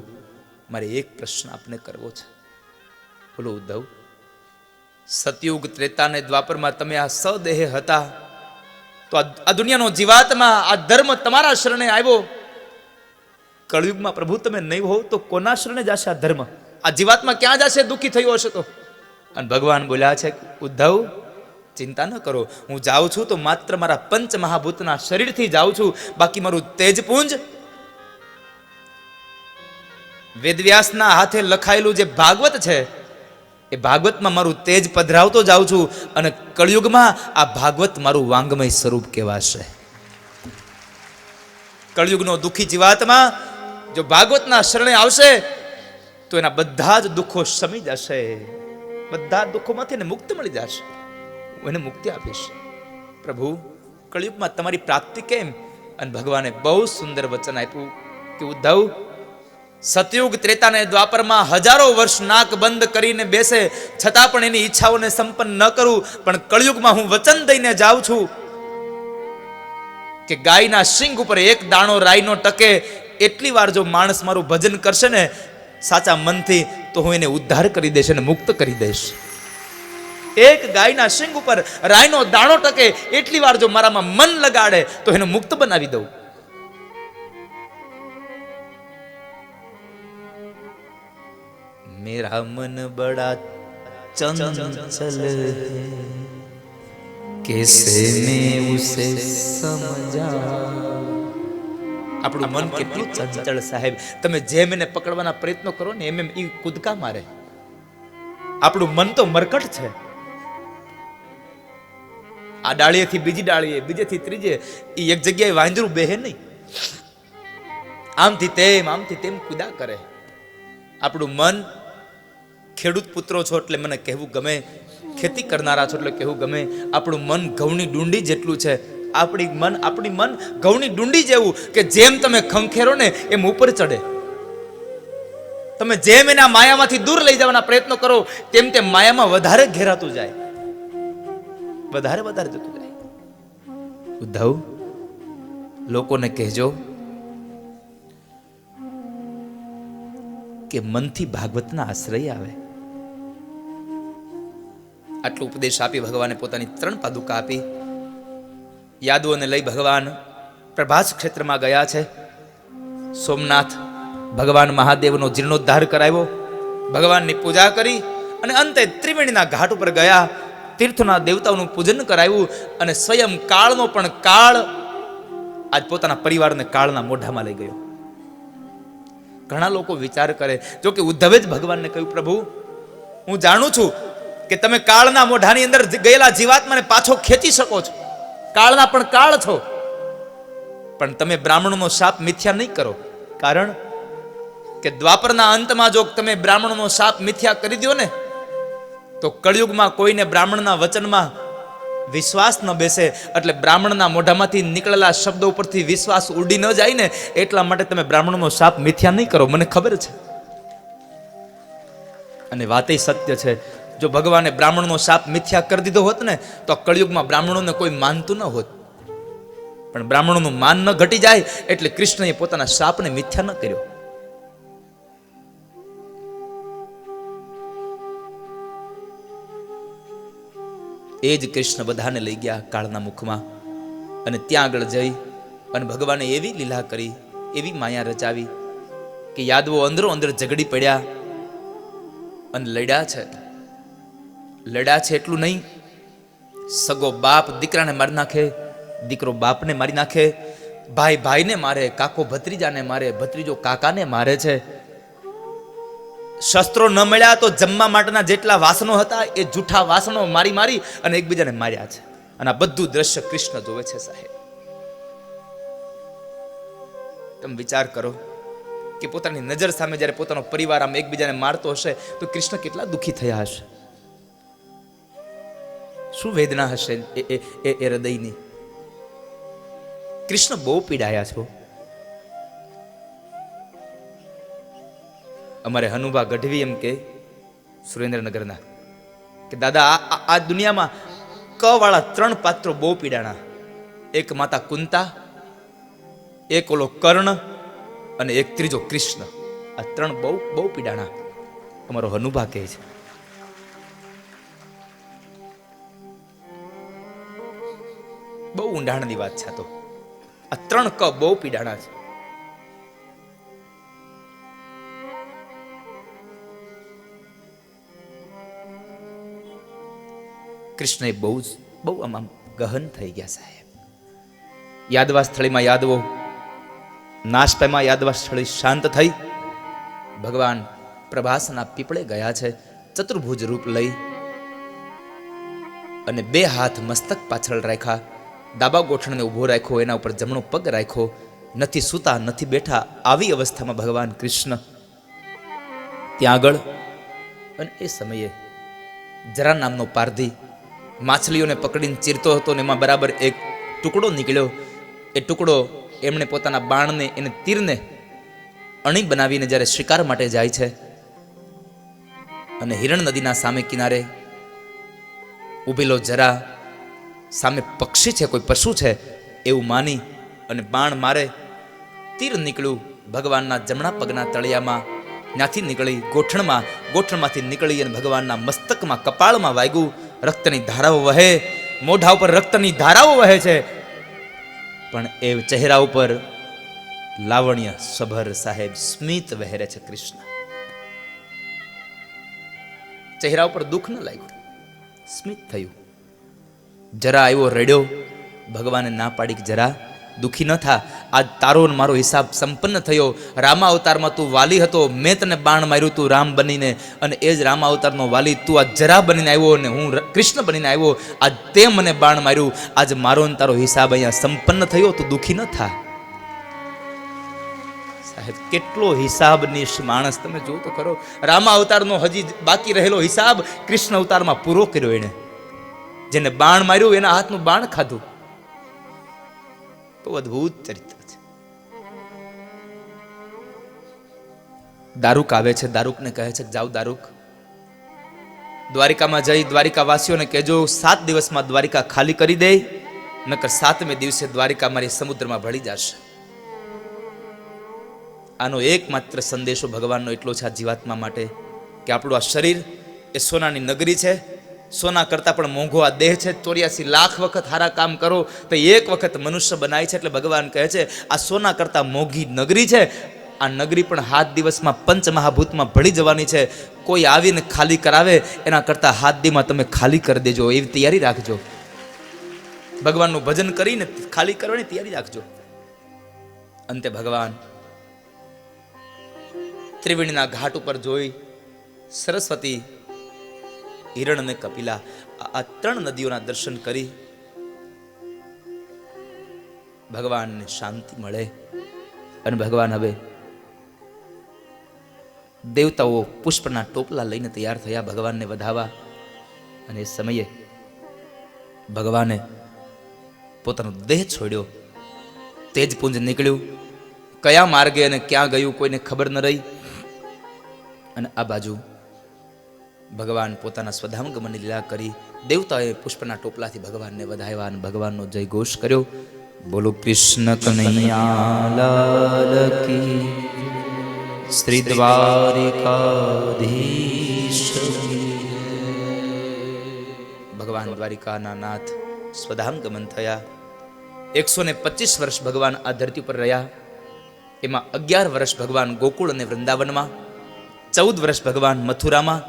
મારે એક પ્રશ્ન આપને કરવો છે. બોલો ઉદ્ધવ. સતયુગ, ત્રેતા ને દ્વાપરમાં તમે આ સદેહે હતા, તો આ દુનિયાનો જીવાત્મા, આ ધર્મ તમારા શરણે આવ્યો. કળયુગમાં પ્રભુ તમે નહીં હોવ તો કોના શરણે જશે આ ધર્મ? આ જીવાત્મા ક્યાં જશે દુઃખી થયો હશે તો? અને ભગવાન બોલ્યા છે, ઉદ્ધવ ચિંતા ન કરો, હું જાઉં છું તો માત્ર મારા પંચ મહાભૂતના શરીરથી જાઉં છું, બાકી મારું તેજપુંજ, વેદવ્યાસના હાથે લખાયેલું જે ભાગવત છે એ ભાગવતમાં મારું તેજ પધરાવતો જાઉં છું, અને કળયુગમાં આ ભાગવત મારું વાંગમય સ્વરૂપ કહેવાશે. કળયુગનો દુઃખી જીવાત્મા જો ભાગવતના શરણે આવશે તો એના બધા જ દુઃખો શમી જશે, બધા દુઃખોમાંથી એને મુક્ત મળી જશે, હું એને મુક્તિ આપીશ. પ્રભુ કળયુગમાં તમારી પ્રાપ્તિ કેમ? અને ભગવાને બહુ સુંદર વચન આપ્યું કે ઉદ્ધવ, સતયુગ, ત્રેતા ને દ્વાપરમાં હજારો વર્ષ નાક બંધ કરીને બેસે છતાં પણ એની ઈચ્છાઓને સંપન્ન ન કરું, પણ કળયુગમાં હું વચન દઈને જાઉં છું કે ગાયના સિંગ ઉપર એક દાણો રાઈનો ટકે એટલી વાર જો માણસ મારું ભજન કરશે ને સાચા મનથી, તો હું એને ઉદ્ધાર કરી દઈશ અને મુક્ત કરી દઈશ. એક ગાયના સિંગ ઉપર રાઈનો દાણો ટકે એટલી વાર જો મારામાં મન લગાડે તો એને મુક્ત બનાવી દઉં. मेरा मन बड़ा चंचल कैसे मैं उसे समझा. આપણું મન કેટલું ચંચળ સાહેબ. તમે જેમ એને પકડવાના પ્રયત્નો કરો ને એમ એ કૂદકા મારે. આપણું મન તો મરકટ છે. આ ડાળીએથી બીજી ડાળીએ, બીજેથી ત્રીજે, એ એક જગ્યાએ વાંદરું બેહે નહીં, આમથી તેમ કૂદા કરે. આપણું મન, ખેડૂત પુત્રો છો એટલે મને કહેવું ગમે, ખેતી કરનારા છો એટલે કહેવું ગમે, આપણું મન ઘઉંની ડુંડી જેટલું છે. આપણી મન ઘઉંની ડુંડી જેવું કે જેમ તમે ખંખેરો ને એમ ઉપર ચડે. તમે જેમ એના માયામાંથી દૂર લઈ જવાના પ્રયત્નો કરો તેમ તેમ માયામાં વધારે ઘેરાતું જાય, વધારે જતું જાય. ઉદ્ધવ, લોકોને કહેજો કે મનથી ભાગવતના આશ્રય આવે. આટલો ઉપદેશ આપી ભગવાને પોતાની 3 પાદુકા આપી. યાદવોને લઈ ભગવાન પ્રભાસ ક્ષેત્રમાં ગયા છે. સોમનાથ ભગવાન મહાદેવનો જીર્ણોદ્ધાર કરાવ્યો, ભગવાનની પૂજા કરી અને અંતે ત્રિવેણીના ઘાટ ઉપર ગયા, તીર્થના દેવતાઓનું પૂજન કરાવ્યું અને સ્વયં કાળનો પણ કાળ આજ પોતાના પરિવારને કાળના મોઢામાં લઈ ગયો. ઘણા લોકો વિચાર કરે, જો કે ઉદ્ધવે જ ભગવાનને કહ્યું, પ્રભુ હું જાણું છું કે તમે કાળના મોઢાની અંદર ગયેલા જીવાત્માને પાછો ખેંચી શકો છો, કાળના પણ કાળ છો, પણ તમે બ્રાહ્મણનો શાપ મિથ્યા નહીં કરો. કારણ કે દ્વાપરના અંતમાં જો તમે બ્રાહ્મણનો શાપ મિથ્યા કરી દો ને તો કળયુગમાં કોઈને બ્રાહ્મણના વચનમાં વિશ્વાસ ન બેસે. એટલે બ્રાહ્મણના મોઢામાંથી નીકળેલા શબ્દો ઉપરથી વિશ્વાસ ઉડી ન જાય ને એટલા માટે તમે બ્રાહ્મણનો શાપ મિથ્યા નહીં કરો, મને ખબર છે. અને વાત એ સત્ય છે. જો ભગવાને બ્રાહ્મણનો શાપ મિથ્યા કરી દીધો હોત ને તો કળયુગમાં બ્રાહ્મણોને કોઈ માનતું ન હોત. પણ બ્રાહ્મણોનું માન ન ઘટી જાય એટલે કૃષ્ણએ પોતાના શાપને મિથ્યા ન કર્યો. એ જ કૃષ્ણ બધાને લઈ ગયા કાળના મુખમાં, અને ત્યાં આગળ જઈ અને ભગવાને એવી લીલા કરી, એવી માયા રચાવી કે યાદવો અંદરો અંદર ઝઘડી પડ્યા અને લડ્યા છે. એટલું નહીં, સગો બાપ દીકરાને મારી નાખે, દીકરો બાપને મારી નાખે, ભાઈ ભાઈને મારે, કાકો ભત્રીજાને મારે, ભત્રીજો કાકાને મારે છે. શસ્ત્રો ન મળ્યા તો જમવા માટેના જેટલા વાસણો હતા એ જૂઠા વાસણો મારી અને એકબીજાને માર્યા છે. અને આ બધું દ્રશ્ય કૃષ્ણ જોવે છે સાહેબ. તમે વિચાર કરો કે પોતાની નજર સામે જ્યારે પોતાનો પરિવાર આમ એકબીજાને મારતો હશે તો કૃષ્ણ કેટલા દુઃખી થયા હશે, શું વેદના હશે એ હૃદયની. કૃષ્ણ બહુ પીડાયા છો. અમારે હનુભા ગઢવી એમ કે સુરેન્દ્રનગરના કે દાદા આ દુનિયામાં ક વાળા 3 પાત્રો બહુ પીડાણા. એક માતા કુંતા, એક ઓલો કર્ણ અને એક ત્રીજો કૃષ્ણ. આ ત્રણ બહુ બહુ પીડાણા. અમારો હનુભા કહે છે બહુ ઊંડાણની વાત છે. તો આ ત્રણ ક બહુ પીડાણા છે. કૃષ્ણ બહુ આમાં ગહન થઈ ગયા સાહેબ. યાદવા સ્થળીમાં યાદવો નાશ પામ્યા, યાદવા સ્થળી શાંત થઈ. ભગવાન પ્રભાસના પીપળે ગયા છે ચતુર્ભુજ રૂપ લઈ, અને બે હાથ મસ્તક પાછળ રાખ્યા, ડાબા ગોઠણને ઊભો રાખ્યો, એના ઉપર જમણો પગ રાખ્યો, નથી સૂતા નથી બેઠા. આવી અવસ્થામાં ભગવાન કૃષ્ણ ત્યાં આગળ. અને એ સમયે જરા નામનો પારધી માછલીઓને પકડીને ચીરતો હતો ને એમાં બરાબર એક ટુકડો નીકળ્યો. એ ટુકડો એમણે પોતાના બાણને એને તીરને અણી બનાવીને જ્યારે શિકાર માટે જાય છે અને હિરણ નદીના સામે કિનારે ઉભેલો જરા સામે પક્ષી છે, કોઈ પશુ છે એવું માની અને બાણ મારે. તીર નીકળ્યું ભગવાનના જમણા પગના તળિયામાં, ત્યાંથી નીકળી ગોઠણમાંથી નીકળી અને ભગવાનના મસ્તકમાં કપાળમાં વાગ્યું. રક્તની ધારાઓ વહે, મોઢા ઉપર રક્તની ધારાઓ વહે છે, પણ એ ચહેરા ઉપર લાવણ્ય સભર સાહેબ સ્મિત વહેરે છે. કૃષ્ણ ચહેરા ઉપર દુઃખ ન લાગ્યું, સ્મિત થયું. જરા આવ્યો રડ્યો. ભગવાને ના પાડી કે જરા દુઃખી ન થા, આજ તારો મારો હિસાબ સંપન્ન થયો. રામા અવતારમાં તું વાલી હતો, મેં તને બાણ માર્યું તું રામ બનીને, અને એ જ રામા અવતારનો વાલી તું આ જરા બનીને આવ્યો અને હું કૃષ્ણ બનીને આવ્યો. આજ તે મને બાણ માર્યું, આજ મારો ને તારો હિસાબ અહીંયા સંપન્ન થયો. તું દુઃખી ન થા. સાહેબ કેટલો હિસાબનીશ માણસ, તમે જો તો ખરો. રામા અવતારનો હજી બાકી રહેલો હિસાબ કૃષ્ણ અવતારમાં પૂરો કર્યો. એને જેને બાણ માર્યું એના હાથનું બાણ ખાધું. બહુ અદભુત ચરિત્ર છે. દારૂક આવે છે, દારૂકને કહે છે જાઓ દારૂક, દ્વારિકામાં જઈ દ્વારિકા વાસીઓને કહેજો 7 દિવસમાં દ્વારિકા ખાલી કરી દે, નકર 7મે દિવસે દ્વારિકા મારી સમુદ્રમાં ભળી જશે. આનો એકમાત્ર સંદેશો ભગવાનનો એટલો છે આ જીવાત્મા માટે કે આપણું આ શરીર એ સોનાની નગરી છે. સોના કરતાં પણ મોંઘો આ દેહ છે. 84 લાખ વખત સારા કામ કરો તો એક વખત મનુષ્ય બનાય છે. એટલે ભગવાન કહે છે આ સોના કરતાં મોંઘી નગરી છે. આ નગરી પણ 7 દિવસમાં પંચમહાભૂતમાં ભળી જવાની છે. કોઈ આવીને ખાલી કરાવે એના કરતાં 7 દીમાં તમે ખાલી કરી દેજો, એવી તૈયારી રાખજો. ભગવાનનું ભજન કરીને ખાલી કરવાની તૈયારી રાખજો. અંતે ભગવાન ત્રિવેણીના ઘાટ ઉપર જોઈ સરસ્વતી, હિરણ અને કપિલા આ 3 નદીઓના દર્શન કરી ભગવાનને શાંતિ મળે. અને ભગવાન હવે દેવતાઓ પુષ્પના ટોપલા લઈને તૈયાર થયા ભગવાનને વધાવવા. અને એ સમયે ભગવાને પોતાનો દેહ છોડ્યો, તેજપુંજ નીકળ્યું. કયા માર્ગે અને ક્યાં ગયું કોઈને ખબર ન રહી. અને આ બાજુ ભગવાન પોતાના સ્વધામ ગમનની લીલા કરી. દેવતાએ પુષ્પના ટોપલાથી ભગવાનને વધાવ્યા અને ભગવાનનો જય ઘોષ કર્યો. બોલો કૃષ્ણ કનૈયા લાલ કી, શ્રી દ્વારિકાધીશ. ભગવાન દ્વારિકાના નાથ સ્વધામ ગમન થયા. 125 વર્ષ ભગવાન આ ધરતી પર રહ્યા. એમાં 11 વર્ષ ભગવાન ગોકુળ અને વૃંદાવનમાં, 14 વર્ષ ભગવાન મથુરામાં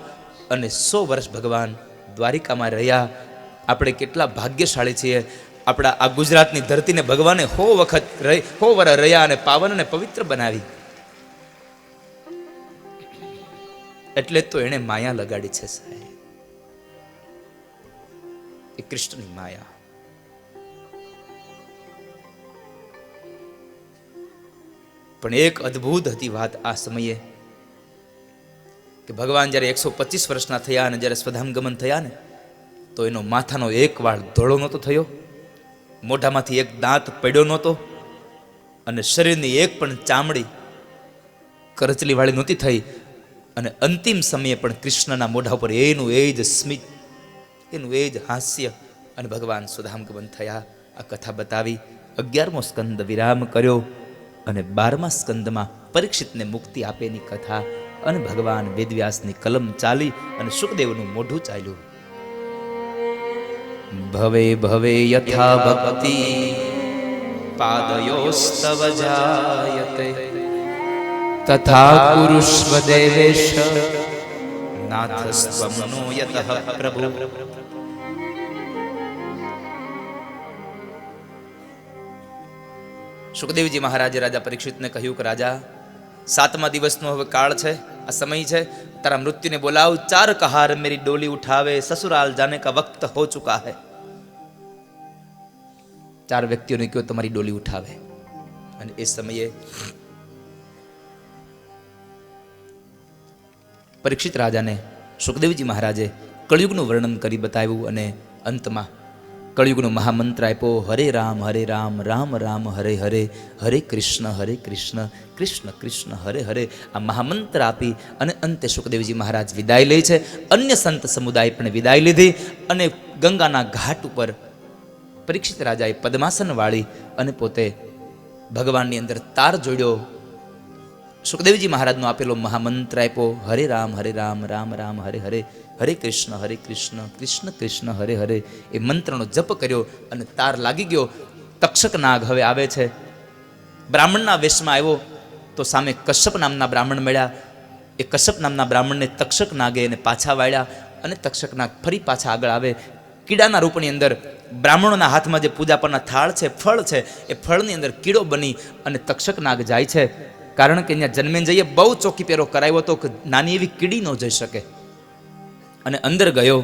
અને 100 વર્ષ ભગવાન દ્વારિકામાં રહ્યા. આપણે કેટલા ભાગ્યશાળી છીએ. આપણા આ ગુજરાતની ધરતીને ભગવાને 100 વખત 100 વર્ષ રહ્યા અને પાવન અને પવિત્ર બનાવી. એટલે તો એને માયા લગાડી છે સાહેબ, એ કૃષ્ણની માયા. પણ એક અદ્ભુત હતી વાત આ સમયે કે ભગવાન જ્યારે 125 વર્ષના થયા અને જ્યારે સ્વધામ ગમન થયા ને, તો એનો માથાનો એક વાળ ધોળો નહોતો થયો, મોઢામાંથી એક દાંત પડ્યો નહોતો, અને શરીરની એક પણ ચામડી કરચલી વાળી નહોતી થઈ. અને અંતિમ સમયે પણ કૃષ્ણના મોઢા ઉપર એનું એ જ સ્મિત, એનું એ જ હાસ્ય. અને ભગવાન સ્વધામ ગમન થયા. આ કથા બતાવી. 11મો સ્કંદ વિરામ કર્યો. અને 12મા સ્કંદમાં પરીક્ષિતને મુક્તિ આપેની કથા અને ભગવાન વેદવ્યાસની કલમ ચાલી અને સુખદેવનું મોઢું ચાલ્યું. ભવે ભવે યથા ભક્તિ પાદયોસ્તવ જાયતે તથા કુરુષ્વ દેવેશ નાથસ્ત્વમનો યતઃ પ્રભુ. સુખદેવજી મહારાજે રાજા પરીક્ષિતને કહ્યું કે રાજા, 7મા દિવસનો હવે કાળ છે, આ સમય છે, તારા મૃત્યુને બોલાવ. 4 કહાર મેરી ડોલી ઉઠાવે, સસુરાલ જાને કા વક્ત હો ચુકા હૈ. 4 વ્યક્તિઓને કહ્યું તમારી ડોલી ઉઠાવે. અને એ સમયે પરીક્ષિત રાજાને સુખદેવજી મહારાજે કળિયુગનું વર્ણન કરી બતાવ્યું અને અંતમાં કળિયુગનો મહામંત્ર આપ્યો, હરે રામ રામ રામ હરે હરે, હરે કૃષ્ણ કૃષ્ણ કૃષ્ણ હરે હરે. આ મહામંત્ર આપી અને અંતે સુખદેવજી મહારાજ વિદાય લે છે. અન્ય સંત સમુદાય પણ વિદાય લીધી અને ગંગાના ઘાટ ઉપર પરીક્ષિત રાજાએ પદ્માસન વાળી અને પોતે ભગવાનની અંદર તાર જોડ્યો. સુખદેવજી મહારાજનો આપેલો મહામંત્ર આપ્યો, હરે રામ રામ રામ હરે હરે, હરે કૃષ્ણ કૃષ્ણ કૃષ્ણ હરે હરે. એ મંત્રનો જપ કર્યો અને તાર લાગી ગયો. તક્ષક નાગ હવે આવે છે. બ્રાહ્મણના વેશમાં આવ્યો તો સામે કશ્યપ નામના બ્રાહ્મણ મળ્યા. એ કશ્યપ નામના બ્રાહ્મણને તક્ષક નાગે એને પાછા વાળ્યા અને તક્ષક નાગ ફરી પાછા આગળ આવે. કીડાના રૂપની અંદર બ્રાહ્મણોના હાથમાં જે પૂજા પરના થાળ છે, ફળ છે, એ ફળની અંદર કીડો બની અને તક્ષક નાગ જાય છે. કારણ કે અહીંયા જન્મેજયે બહુ ચોકી પહેરો કરાવ્યો હતો કે નાની એવી કીડી ન જઈ શકે. અને અંદર ગયો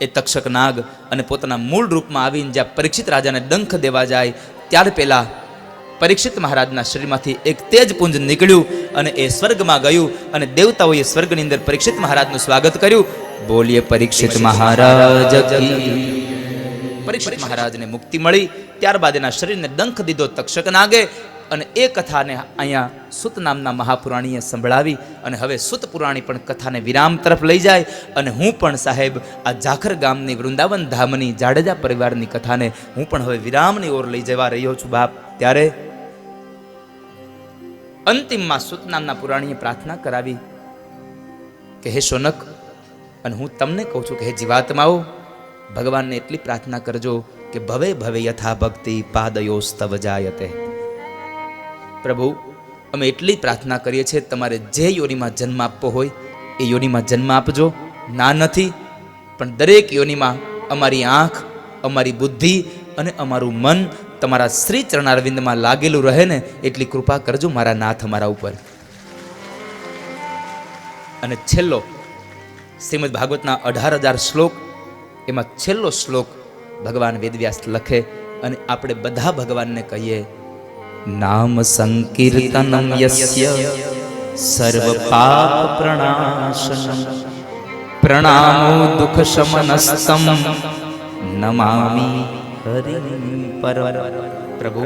એ તક્ષક નાગ અને પોતાના મૂળ રૂપમાં આવીને જ્યાં પરીક્ષિત રાજાને ડંખ દેવા જાય ત્યાર પહેલા પરીક્ષિત મહારાજના શરીરમાંથી એક તેજ પુંજ નીકળ્યું અને એ સ્વર્ગમાં ગયું અને દેવતાઓએ સ્વર્ગની અંદર પરીક્ષિત મહારાજનું સ્વાગત કર્યું. બોલીએ પરીક્ષિત મહારાજ કી. પરીક્ષિત મહારાજને મુક્તિ મળી. ત્યારબાદ એના શરીરને ડંખ દીધો તક્ષક નાગે અને એ કથાને અહીંયા સુત નામના મહાપુરાણીએ સંભળાવી અને હવે સુત પુરાણી પણ કથાને વિરામ તરફ લઈ જાય. અને હું પણ સાહેબ આ ઝાખર ગામની વૃંદાવન ધામની જાડેજા પરિવારની કથાને હું પણ હવે વિરામની ઓર લઈ જવા રહ્યો છું બાપ. ત્યારે અંતિમમાં સુત નામના પુરાણીએ પ્રાર્થના કરાવી કે હે શૌનક, અને હું તમને કહું છું કે હે જીવાત્માઓ, ભગવાનને એટલી પ્રાર્થના કરજો કે ભવે ભવે યથા ભક્તિ પાદયોસ્તવ જાયતે. પ્રભુ, અમે એટલી પ્રાર્થના કરીએ છીએ, તમારે જે યોનિમાં જન્મ આપવો હોય એ યોનિમાં જન્મ આપજો. ના નથી, પણ દરેક યોનિમાં અમારી આંખ, અમારી બુદ્ધિ અને અમારું મન તમારા શ્રી ચરણારવિંદમાં લાગેલું રહે ને એટલી કૃપા કરજો મારા નાથ અમારા ઉપર. અને છેલ્લો શ્રીમદ ભાગવતના 18,000 શ્લોક, એમાં છેલ્લો શ્લોક ભગવાન વેદવ્યાસ લખે અને આપણે બધા ભગવાનને કહીએ, નામ સંકીર્તનમ યસ્ય સર્વ પાપ પ્રણાશનમ પ્રણામો દુઃખ શમનસ્તમ નમામિ હરિ પરમ. પ્રભુ,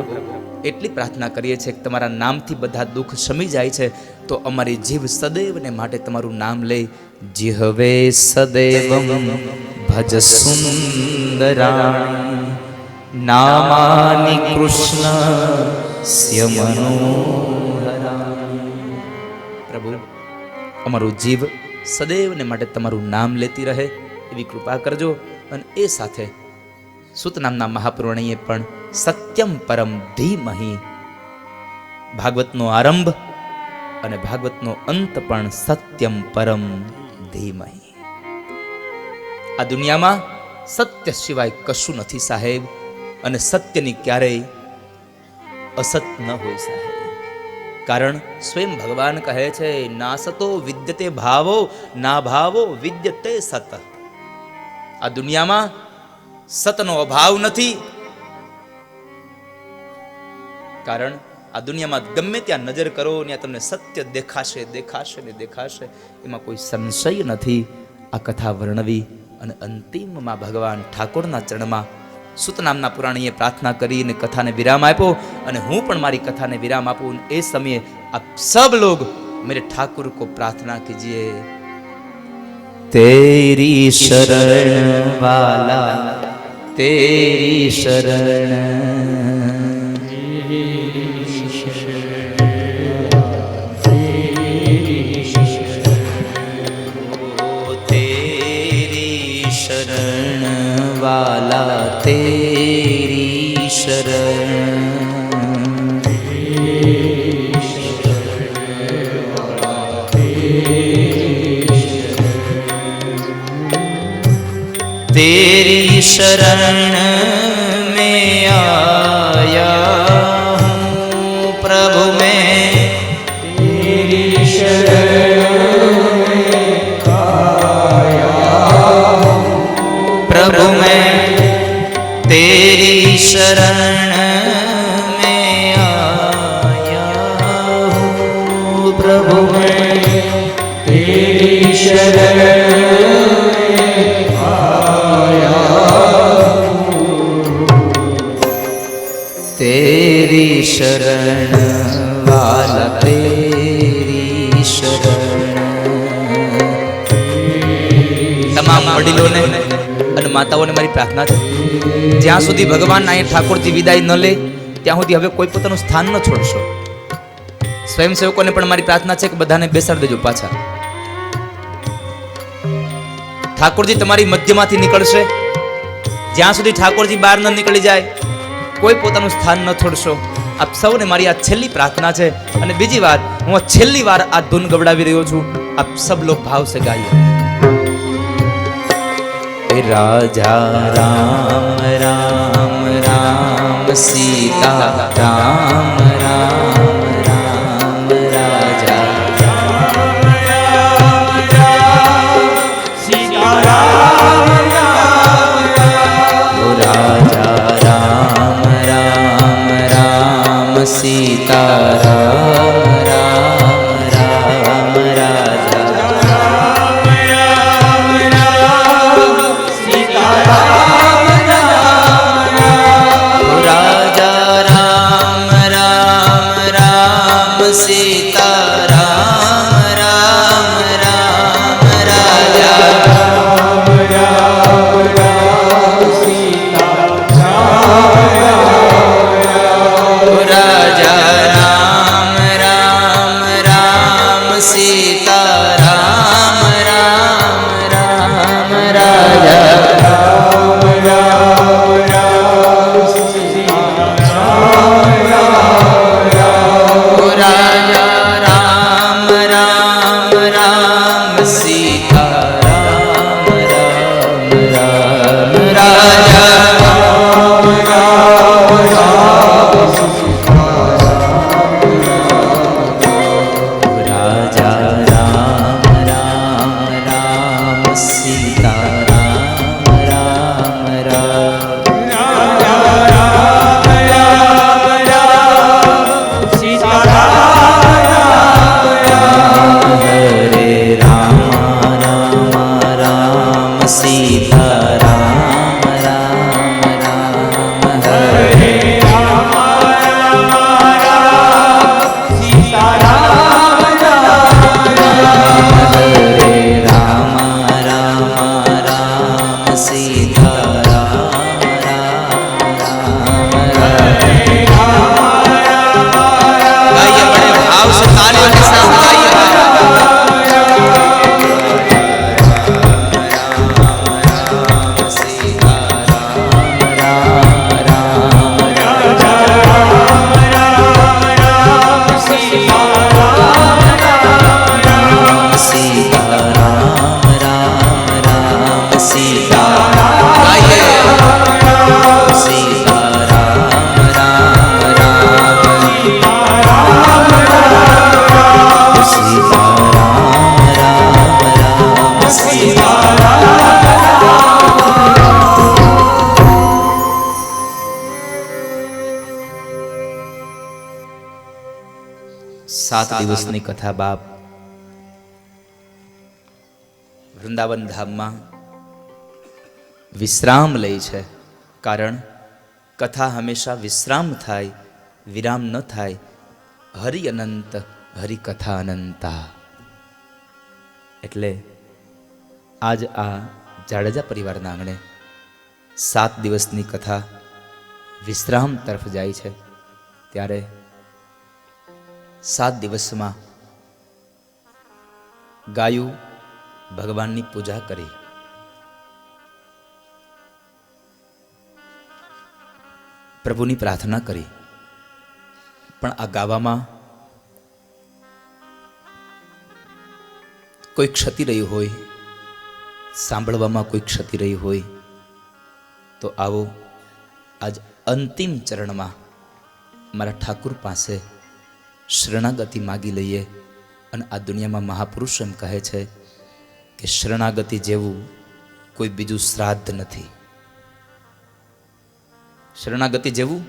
એટલી પ્રાર્થના કરીએ છીએ કે તમારા નામથી બધા દુઃખ શમી જાય છે, તો અમારી જીવ સદૈવને માટે તમારું નામ લે. જીહવે સદૈવમ ભજ સુંદરાણી નામાનિ કૃષ્ણ મનોહરાણી. પ્રભુ, અમારું જીવ સદૈવને માટે તમારું નામ લેતી રહે એવી કૃપા કરજો. અને એ સાથે સુત નામના મહાપુરાણીએ પણ સત્યમ પરમ ધીમહિ, ભાગવતનો આરંભ અને ભાગવતનો અંત પણ સત્યમ પરમ ધીમહિ. આ દુનિયામાં સત્ય સિવાય કશું નથી સાહેબ, અને સત્યની ક્યારેય અસત ન હોય સાહેબ. કારણ સ્વયં ભગવાન કહે છે, ના સતો વિદ્યતે ભાવો ના ભાવો વિદ્યતે સત. આ દુનિયામાં સતનો અભાવ નથી, કારણ આ દુનિયામાં ગમે ત્યાં નજર કરો ત્યાં તમને સત્ય દેખાશે દેખાશે ને દેખાશે, એમાં કોઈ સંશય નથી. આ કથા વર્ણવી અને અંતિમમાં ભગવાન ઠાકોરના ચરણમાં સુત નામના પુરાણીએ પ્રાર્થના કરીને કથાને વિરામ આપ્યો. અને હું પણ મારી કથાને વિરામ આપું. એ સમયે આપ સબ લોગ મેરે ઠાकुर को प्रार्थना कीजिए, तेरी शरण वाला तेरी शरण तेरी शरण। तेरी शरण में आया हूँ प्रभु मैं, तेरी शरण में आया हूँ प्रभु मैं, तेरी शरण में आया हूँ प्रभु मैं, तेरी शरण तेरी शरण वाला तेरी शरण। તમામ વડીલોને અને માતાઓને મારી પ્રાર્થના છે, જ્યાં સુધી ભગવાન અહીં ઠાકોરજી વિદાય ન લે ત્યાં સુધી હવે કોઈ પોતાનું સ્થાન ન છોડશો. સ્વયંસેવકોને પણ મારી પ્રાર્થના છે કે બધાને બેસાડી દેજો પાછા. ઠાકોરજી તમારી મધ્યમાંથી નીકળશે, જ્યાં સુધી ઠાકોરજી બહાર ન નીકળી જાય કોઈ પોતાનું સ્થાન ન છોડશો. આપ સૌને મારી આ છેલ્લી પ્રાર્થના છે. અને બીજી વાર હું આ છેલ્લી વાર આ ધૂન ગવડાવી રહ્યો છું, આપ સબ લોગ ભાવ સે ગાઈએ. રાજા રામ રામ રામ સીતા રામ રામ રામ રાજા રામ રામ રામ સીતા રામ રામ રાજા રામ રામ રામ સીતા રામ રામ રામ રાજા સાત દિવસની કથા બાપ વૃંદાવન ધામમાં વિશ્રામ લે છે. કારણ કથા હંમેશા વિશ્રામ થાય, વિરામ ન થાય. હરિ અનંત હરિ કથા અનંતા. એટલે આજ આ જાડેજા પરિવારના આંગણે 7 દિવસની કથા વિશ્રામ તરફ જાય છે. ત્યારે 7 દિવસમાં ગાયું ભગવાનની પૂજા કરી, પ્રભુની પ્રાર્થના કરી. પણ આ ગાવામાં કોઈ ક્ષતિ રહી હોય, સાંભળવામાં કોઈ ક્ષતિ રહી હોય, તો આવો આજ અંતિમ ચરણમાં મારા ઠાકુર પાસે શરણાગતિ માગી લઈએ. અને આ દુનિયામાં મહાપુરુષ એમ કહે છે કે શરણાગતિ જેવું કોઈ બીજું શ્રાદ્ધ નથી. શરણાગતિ જેવું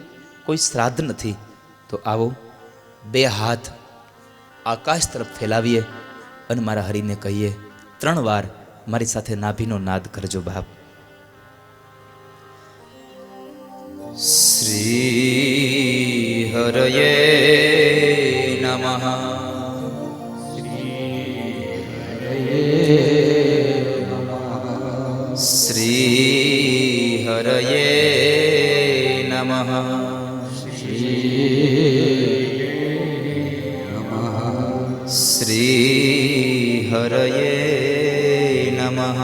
કોઈ શ્રાદ્ધ નથી. તો આવો બે હાથ આકાશ તરફ ફેલાવીએ અને મારા હરિને કહીએ, 3 વાર મારી સાથે નાભીનો નાદ કરજો બાપ. શ્રી હરયે નમઃ. શ્રી હરયે નમઃ. શ્રી હરયે નમઃ.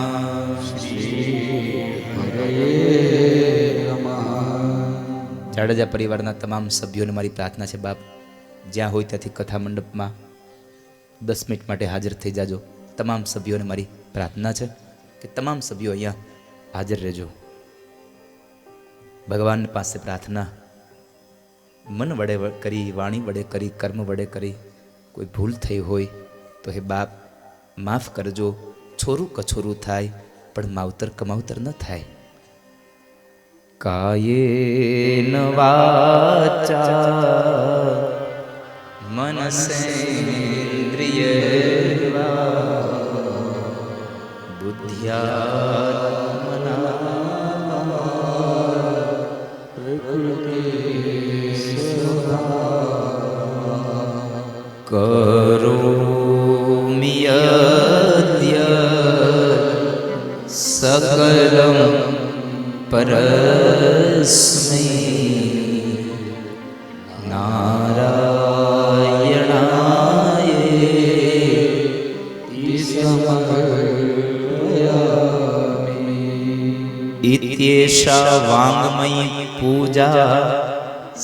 જાડેજા પરિવારના તમામ સભ્યોને મારી પ્રાર્થના છે બાપ, જ્યાં હોય ત્યાંથી કથા મંડપમાં 10 મિનિટ માટે હાજર થઈ જાજો. તમામ સભ્યોને મારી પ્રાર્થના છે કે તમામ સભ્યો અહીંયા હાજર રહેજો. ભગવાન પાસે પ્રાર્થના, મન વડે કરી, વાણી વડે કરી, કર્મ વડે કરી કોઈ ભૂલ થઈ હોય તો હે બાપ માફ કરજો. છોરું કછોરું થાય પણ માવતર કમાવતર ન થાય. કાયેન વાચા મનસેન્દ્રિયૈર્વા બુદ્ધ્યાત્મના કરોમિ યદ્ય સકલં પરસ્મૈ નારાયણાય ઇત્યેષા વાંગમયી પૂજા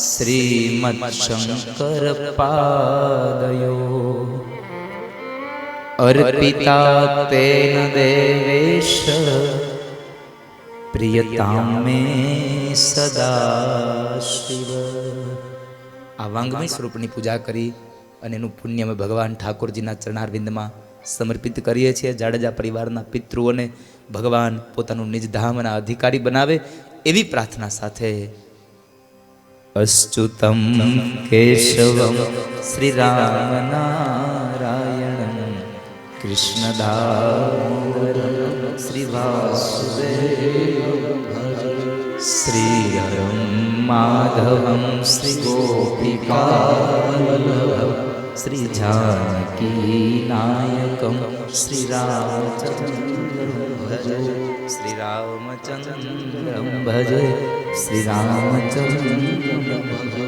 શ્રીમદ શંકર પાદયો અર્પિતા તેન દેવેશ પ્રિયતામ મે સદા શિવ. આ વાંગમય સ્વરૂપની પૂજા કરી અને એનું પુણ્ય અમે ભગવાન ઠાકોરજીના ચરણારવિંદમાં સમર્પિત કરીએ છીએ. જાડેજા પરિવારના પિતૃઓને ભગવાન પોતાનું નિજધામના અધિકારી બનાવે એવી પ્રાર્થના સાથે અચ્યુતમ કેશવમ શ્રી રામ નારાયણમ કૃષ્ણદામોદરમ શ્રી વાસુદેવ શ્રી હરમ માધવમ શ્રી ગોપિકાવલ્લભ શ્રી જાનકી નાયકમ શ્રી રામચંદ્રમ ભજે શ્રી રામચંદ્રમ ભજે શ્રી રામચંદ્રમ ભજે.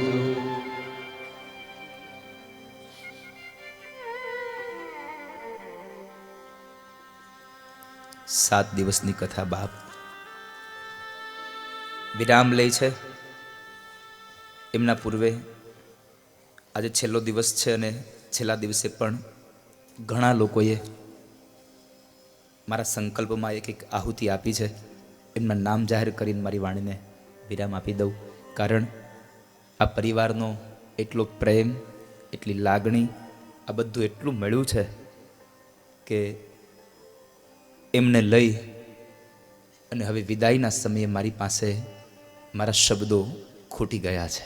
સાત દિવસની કથા બાપ વિરામ લે છે. એમના પૂર્વે આજે છેલ્લો દિવસ છે અને છેલ્લા દિવસે પણ ઘણા લોકોએ મારા સંકલ્પમાં એક આહુતિ આપી છે. એમના નામ જાહેર કરીને મારી વાણીને વિરામ આપી દઉં. કારણ આ પરિવારનો એટલો પ્રેમ, એટલી લાગણી, આ બધું એટલું મળ્યું છે કે એમને લઈ અને હવે વિદાયના સમયે મારી પાસે મારા શબ્દો ખૂટી ગયા છે.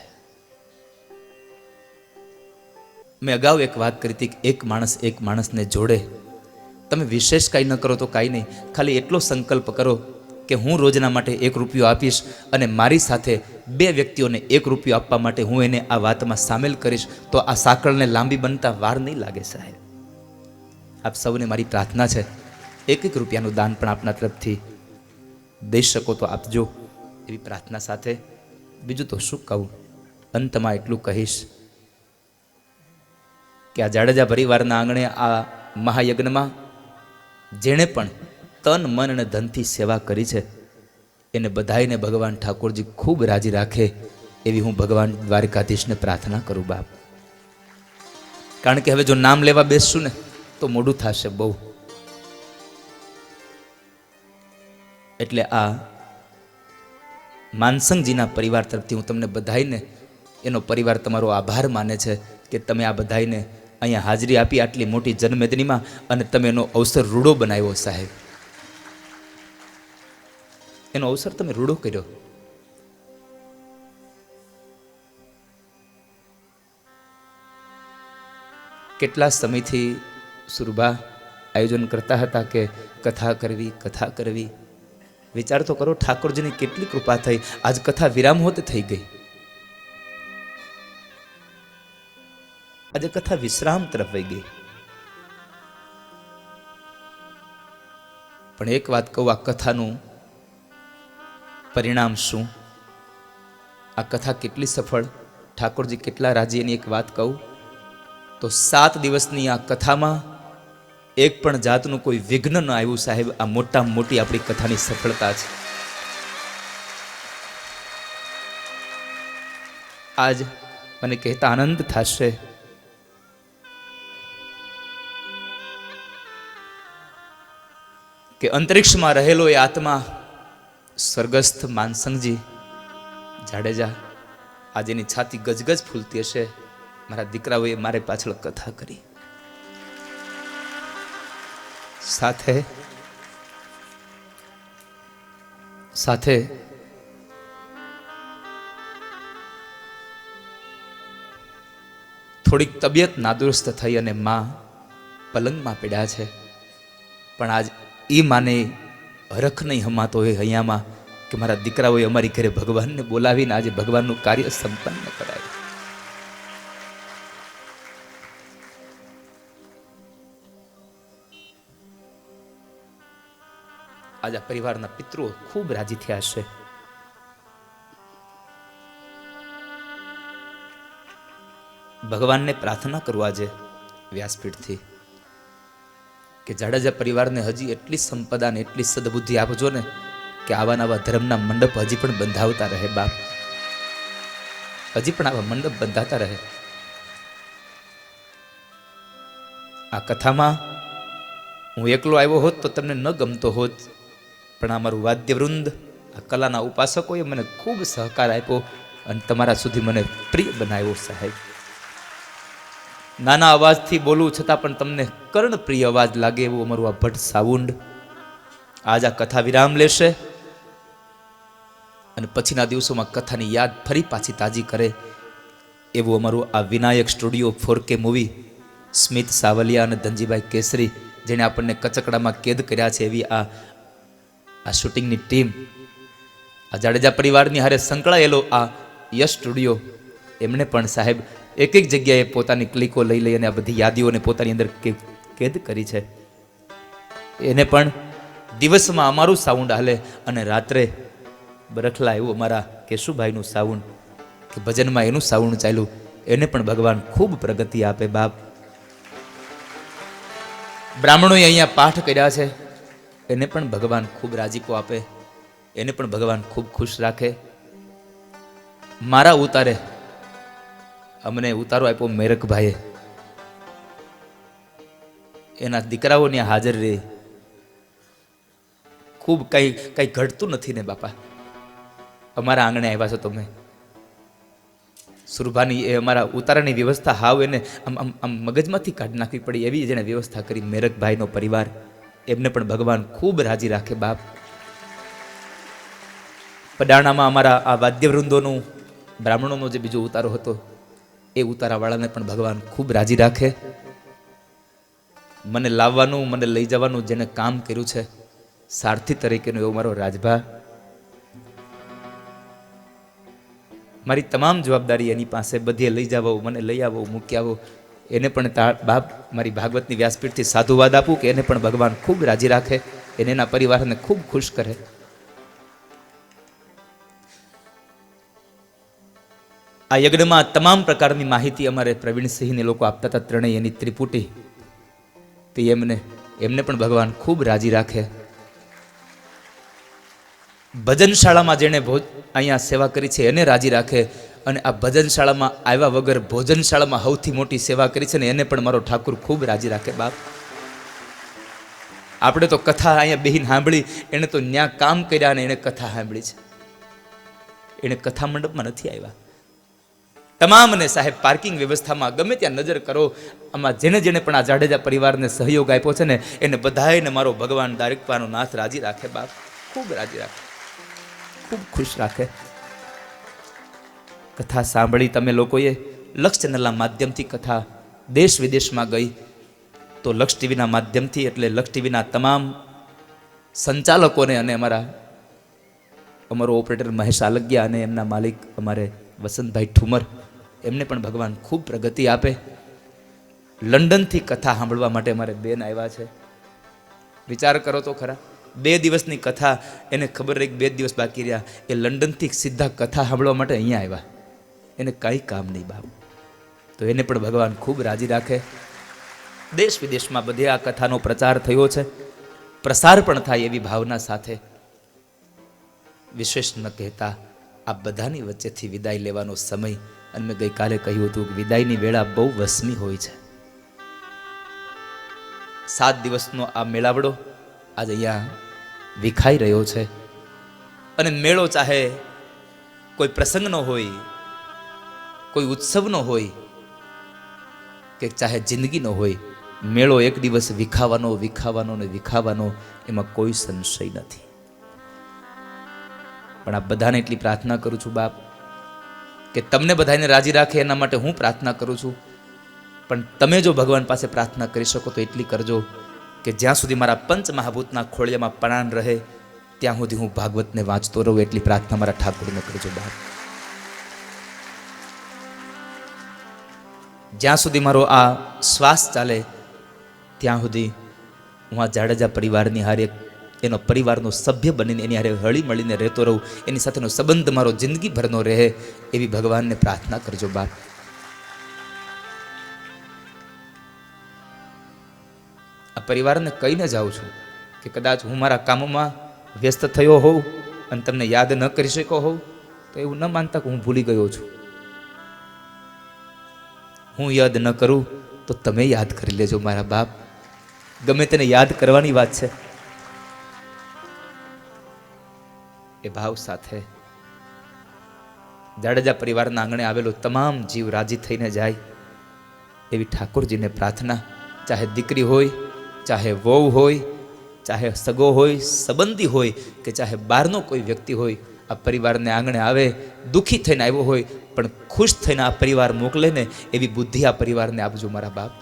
મેં અગાઉ એક વાત કરી હતી કે એક માણસને જોડે. તમે વિશેષ કાંઈ ન કરો તો કાંઈ નહીં, ખાલી એટલો સંકલ્પ કરો કે હું રોજના માટે 1 રૂપિયો આપીશ અને મારી સાથે 2 વ્યક્તિઓને 1 રૂપિયો આપવા માટે હું એને આ વાતમાં સામેલ કરીશ, તો આ સાંકળને લાંબી બનતા વાર નહીં લાગે સાહેબ. આપ સૌને મારી પ્રાર્થના છે, 1 રૂપિયાનું દાન પણ આપના તરફથી દઈ શકો તો આપજો એવી પ્રાર્થના સાથે. બીજું તો શું કહું, અંતમાં એટલું કહીશ કે આ જાડેજા પરિવારના આંગણે આ મહાયજ્ઞમાં જેણે પણ તન મન અને ધનથી સેવા કરી છે એને બધાઈને ભગવાન ઠાકોરજી ખૂબ રાજી રાખે એવી હું ભગવાન દ્વારકાધીશને પ્રાર્થના કરું બાપ. કારણ કે હવે જો નામ લેવા બેસશું ને તો મોડું થશે બહુ. એટલે આ માનસંગજીના પરિવાર તરફથી હું તમને બધાઈને, એનો પરિવાર તમારો આભાર માને છે કે તમે આ બધાઈને અહીંયા હાજરી આપી આટલી મોટી જનમેદનીમાં, અને તમે એનો અવસર રૂડો બનાવ્યો સાહેબ. એનો અવસર તમે રૂડો કર્યો. કેટલા સમયથી સુરભા આયોજન કરતા હતા કે કથા કરવી. વિચાર તો કરો, ઠાકોરજીની કેટલી કૃપા થઈ, આજ કથા વિરામ હોતે થઈ ગઈ. આજે કથા વિશ્રામ તરફ વહી ગઈ. પણ એક વાત કહું, આ કથાનું પરિણામ શું, આ કથા કેટલી સફળ, ઠાકોરજી કેટલા રાજી, એની એક વાત કહું તો 7 દિવસની આ કથામાં એક પણ જાતનું કોઈ વિઘ્ન ન આવ્યું સાહેબ. આ મોટામાં મોટી આપણી કથાની સફળતા છે. આજ મને કહેતા આનંદ થશે કે અંતરિક્ષમાં રહેલો એ આત્મા સ્વર્ગસ્થ માનસંગજી જાડેજા, આજે એની છાતી ગજગજ ફૂલતી હશે. મારા દીકરાઓએ મારે પાછળ કથા કરી, સાથે થોડીક તબિયત નાદુરસ્ત થઈ અને માં પલંગમાં પડ્યા છે. પણ આજ એ માને હરખ નહીં હમાતો હોય અહીંયામાં કે મારા દીકરાઓએ અમારી ઘરે ભગવાનને બોલાવીને આજે ભગવાનનું કાર્ય સંપન્ન કરાયું. આજે આ પરિવારના પિતૃઓ ખૂબ રાજી થયા છે. ભગવાનને પ્રાર્થના કરવા આજે વ્યાસપીઠથી કે જાડેજા પરિવારને હજી એટલી સંપદા ને એટલી સદબુદ્ધિ આપજો ને કે આવા નવા ધર્મના મંડપ હજી પણ બંધાવતા રહે બાપ. હજી પણ આવા મંડપ બંધાતા રહે. આ કથામાં હું એકલો આવ્યો હોત તો તમને ન ગમતો હોત, પણ અમારું વાદ્યવૃંદ, આ કલાના ઉપાસકોએ મને ખૂબ સહકાર આપ્યો અને તમારા સુધી મને પ્રિય બનાવ્યો સાહેબ. નાના અવાજથી બોલવું છતાં પણ તમને કર્ણપ્રિય અવાજ લાગે એવું અમારું આ ભટ્ટ સાઉન્ડ આજ આ કથા વિરામ લેશે અને પછીના દિવસોમાં કથાની યાદ ફરી પાછી તાજી કરે એવું અમારું આ વિનાયક સ્ટુડિયો 4K મૂવી, સ્મિત સાવલિયા અને ધનજીભાઈ કેસરી જેણે આપણને કચકડામાં કેદ કર્યા છે, એવી આ શૂટિંગની ટીમ, આ જાડેજા પરિવારની હારે સંકળાયેલો આ યશ સ્ટુડિયો, એમણે પણ સાહેબ એક એક જગ્યાએ પોતાની ક્લિકો લઈ લઈ અને આ બધી યાદીઓને પોતાની અંદર કેદ કરી છે. એને પણ દિવસમાં અમારું સાઉન્ડ હાલે અને રાત્રે બરખલા એવું અમારા કેશુભાઈનું સાઉન્ડ કે ભજનમાં એનું સાઉન્ડ ચાલ્યું. એને પણ ભગવાન ખૂબ પ્રગતિ આપે બાપ. બ્રાહ્મણોએ અહીંયા પાઠ કર્યા છે, એને પણ ભગવાન ખૂબ રાજીપો આપે, એને પણ ભગવાન ખૂબ ખુશ રાખે. મારા ઉતારે અમને ઉતારો આપ્યો મેરકભાઈએ, એના દીકરાઓની હાજર રહી. ખૂબ કઈ ઘટતું નથી ને બાપા. અમારા આંગણે આવ્યા છો તમે. સુરભાની એ અમારા ઉતારાની વ્યવસ્થા હાવ એને આમ મગજમાંથી કાઢી નાખવી પડી એવી જેને વ્યવસ્થા કરી. મેરકભાઈનો પરિવાર, એમને પણ ભગવાન ખૂબ રાજી રાખે બાપ. પડાણામાં અમારા આ વાદ્યવૃંદોનું, બ્રાહ્મણોનો જે બીજો ઉતારો હતો એ ઉતારાવાળાને પણ ભગવાન ખૂબ રાજી રાખે. મને લાવવાનું, મને લઈ જવાનું જેને કામ કર્યું છે સારથી તરીકેનો એવો મારો રાજભા, મારી તમામ જવાબદારી એની પાસે, બધે લઈ જાવો, મને લઈ આવો, મૂકી આવો. એને પણ બાપ મારી ભાગવતની વ્યાસપીઠથી સાધુવાદ આપું કે એને પણ ભગવાન ખૂબ રાજી રાખે, એને એના પરિવારને ખૂબ ખુશ કરે. આ યજ્ઞમાં તમામ પ્રકારની માહિતી અમારે પ્રવીણસિંહને લોકો આપતા હતા, ત્રણેય એની ત્રિપુટી, તે એમને પણ ભગવાન ખૂબ રાજી રાખે. ભજનશાળામાં જેણે અહીંયા સેવા કરી છે એને રાજી રાખે. અને આ ભજનશાળામાં આવ્યા વગર ભોજનશાળામાં સૌથી મોટી સેવા કરી છે ને એને પણ મારો ઠાકુર ખૂબ રાજી રાખે બાપ. આપણે તો કથા અહીંયા બેહીને સાંભળી, એને તો ન્યા કામ કર્યા અને એને કથા સાંભળી છે. એને કથા મંડપમાં નથી આવ્યા. તમામને સાહેબ પાર્કિંગ વ્યવસ્થામાં ગમે ત્યાં નજર કરો, આમાં જેને જેને પણ આ જાડેજા પરિવારને સહયોગ આપ્યો છે ને એને બધાને મારો ભગવાન દારિકપાનો નાથ રાજી રાખે બાપ, ખૂબ રાજી રાખે, ખૂબ ખુશ રાખે. કથા સાંભળી તમે લોકોએ, લક્ષ ચેનલના માધ્યમથી કથા દેશ વિદેશમાં ગઈ, તો લક્ષ ટીવીના માધ્યમથી એટલે લક્ષ ટીવીના તમામ સંચાલકોને અને અમારો ઓપરેટર મહેશ આલગ્યા અને એમના માલિક અમારે વસંતભાઈ ઠુમર, એમને પણ ભગવાન ખૂબ પ્રગતિ આપે. લંડનથી કથા સાંભળવા માટે અમારે બેન આવ્યા છે. વિચાર કરો તો ખરા, 2 દિવસની કથા, એને ખબર રહી 2 દિવસ બાકી રહ્યા, એ લંડનથી સીધા કથા સાંભળવા માટે અહીંયા આવ્યા. એને કાંઈ કામ નહીં બાપ. તો એને પણ ભગવાન ખૂબ રાજી રાખે. દેશ વિદેશમાં બધે આ કથાનો પ્રચાર થયો છે, પ્રસાર પણ થાય એવી ભાવના સાથે વિશેષ ન કહેતા આ બધાની વચ્ચેથી વિદાય લેવાનો સમય. અને મેં ગઈકાલે કહ્યું હતું કે વિદાયની વેળા બહુ વસમી હોય છે. 7 દિવસનો આ મેળાવડો આજે અહીંયા વિખાઈ રહ્યો છે. અને મેળો ચાહે કોઈ પ્રસંગનો હોય, કોઈ ઉત્સવનો હોય કે ચાહે જિંદગીનો હોય, મેળો એક દિવસ વિખાવાનો ને વિખાવાનો, એમાં કોઈ સંશય નથી. પણ આ બધાને એટલી પ્રાર્થના કરું છું બાપ કે તમને બધાને રાજી રાખે, એના માટે હું પ્રાર્થના કરું છું. પણ તમે જો ભગવાન પાસે પ્રાર્થના કરી શકો તો એટલી કરજો કે જ્યાં સુધી મારા પંચ મહાભૂતના ખોળિયામાં પ્રાણ રહે ત્યાં સુધી હું ભાગવતને વાંચતો રહું, એટલી પ્રાર્થના મારા ઠાકોરને કરજો બાપ. જ્યાં સુધી મારો આ શ્વાસ ચાલે ત્યાં સુધી હું આ જાડેજા પરિવારની હારે, એનો પરિવારનો સભ્ય બનીને એની હારે હળી મળીને રહેતો રહું, એની સાથેનો સંબંધ મારો જિંદગીભરનો રહે, એવી ભગવાનને પ્રાર્થના કરજો બાપ. આ પરિવારને કહીને જાઉં છું કે કદાચ હું મારા કામોમાં વ્યસ્ત થયો હોઉં અને તમને યાદ ન કરી શક્યો હોઉં તો એવું ન માનતા કે હું ભૂલી ગયો છું. હું યાદ ન કરું તો તમે યાદ કરી લેજો મારા બાપ. ગમે તેને યાદ કરવાની વાત છે. એ ભાવ સાથે જાડેજા પરિવારના આંગણે આવેલો તમામ જીવ રાજી થઈને જાય એવી ઠાકોરજીને પ્રાર્થના. ચાહે દીકરી હોય, ચાહે વહુ હોય, ચાહે સગો હોય, સંબંધી હોય કે ચાહે બહારનો કોઈ વ્યક્તિ હોય, આ પરિવારને આંગણે આવે, દુઃખી થઈને આવ્યો હોય પણ ખુશ થઈને આ પરિવાર મોકલે ને એવી બુદ્ધિ આ પરિવારને આપજો મારા બાપ.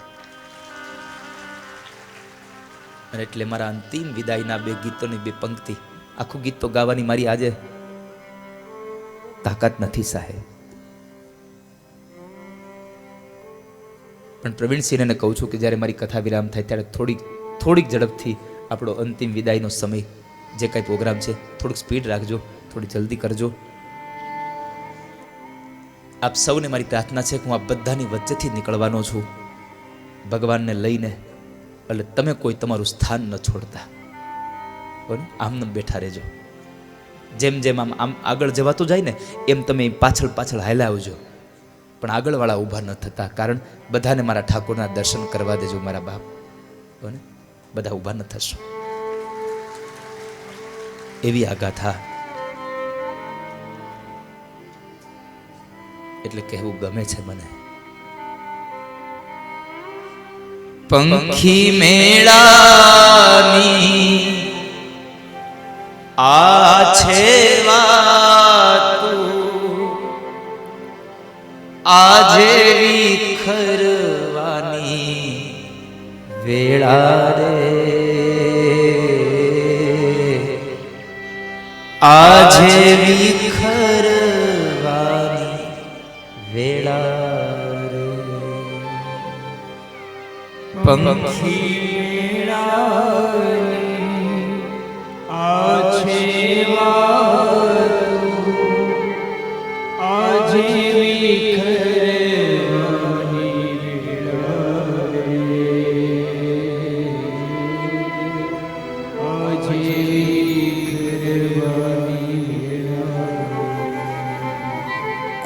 અને એટલે મારા અંતિમ વિદાયના 2 ગીતોની 2 પંક્તિ, આખું ગીત તો ગાવાની મારી આજે તાકાત નથી સાહેબ, પણ પ્રવીણસિંહને કહું છું કે જ્યારે મારી કથા વિરામ થાય ત્યારે થોડીક ઝડપથી આપણો અંતિમ વિદાયનો સમય જે કાંઈ પ્રોગ્રામ છે થોડુંક સ્પીડ રાખજો, થોડી જલ્દી કરજો. આપ સૌને મારી પ્રાર્થના છે કે હું આ બધાની વચ્ચેથી નીકળવાનો છું ભગવાનને લઈને. એટલે તમે કોઈ તમારું સ્થાન ન છોડતા, આમને બેઠા રહેજો. જેમ જેમ આમ આગળ જવાતું જાય ને એમ તમે પાછળ હાલ્યા આવજો, પણ આગળવાળા ઊભા ન થતા. કારણ બધાને મારા ઠાકોરના દર્શન કરવા દેજો મારા બાપ. બધા ઊભા ન થશો એવી આ ગાથા. એટલે કહેવું ગમે છે મને. પંખી મેળાની આ છે વાતું, આજે વિખરવાની વેળા રે, આજે વિખરવાની વેળા રે. પંખી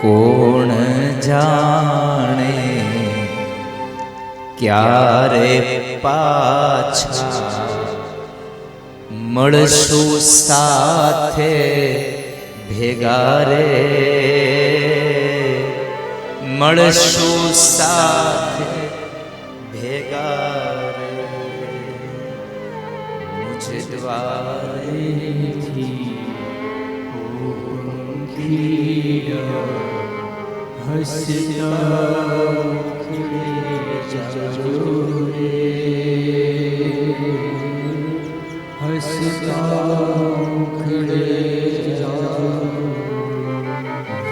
કો ક્યારે પાછા મળશું સાથે ભેગા રે, મળશું સાથે ભેગા રે, મુझ દ્વારે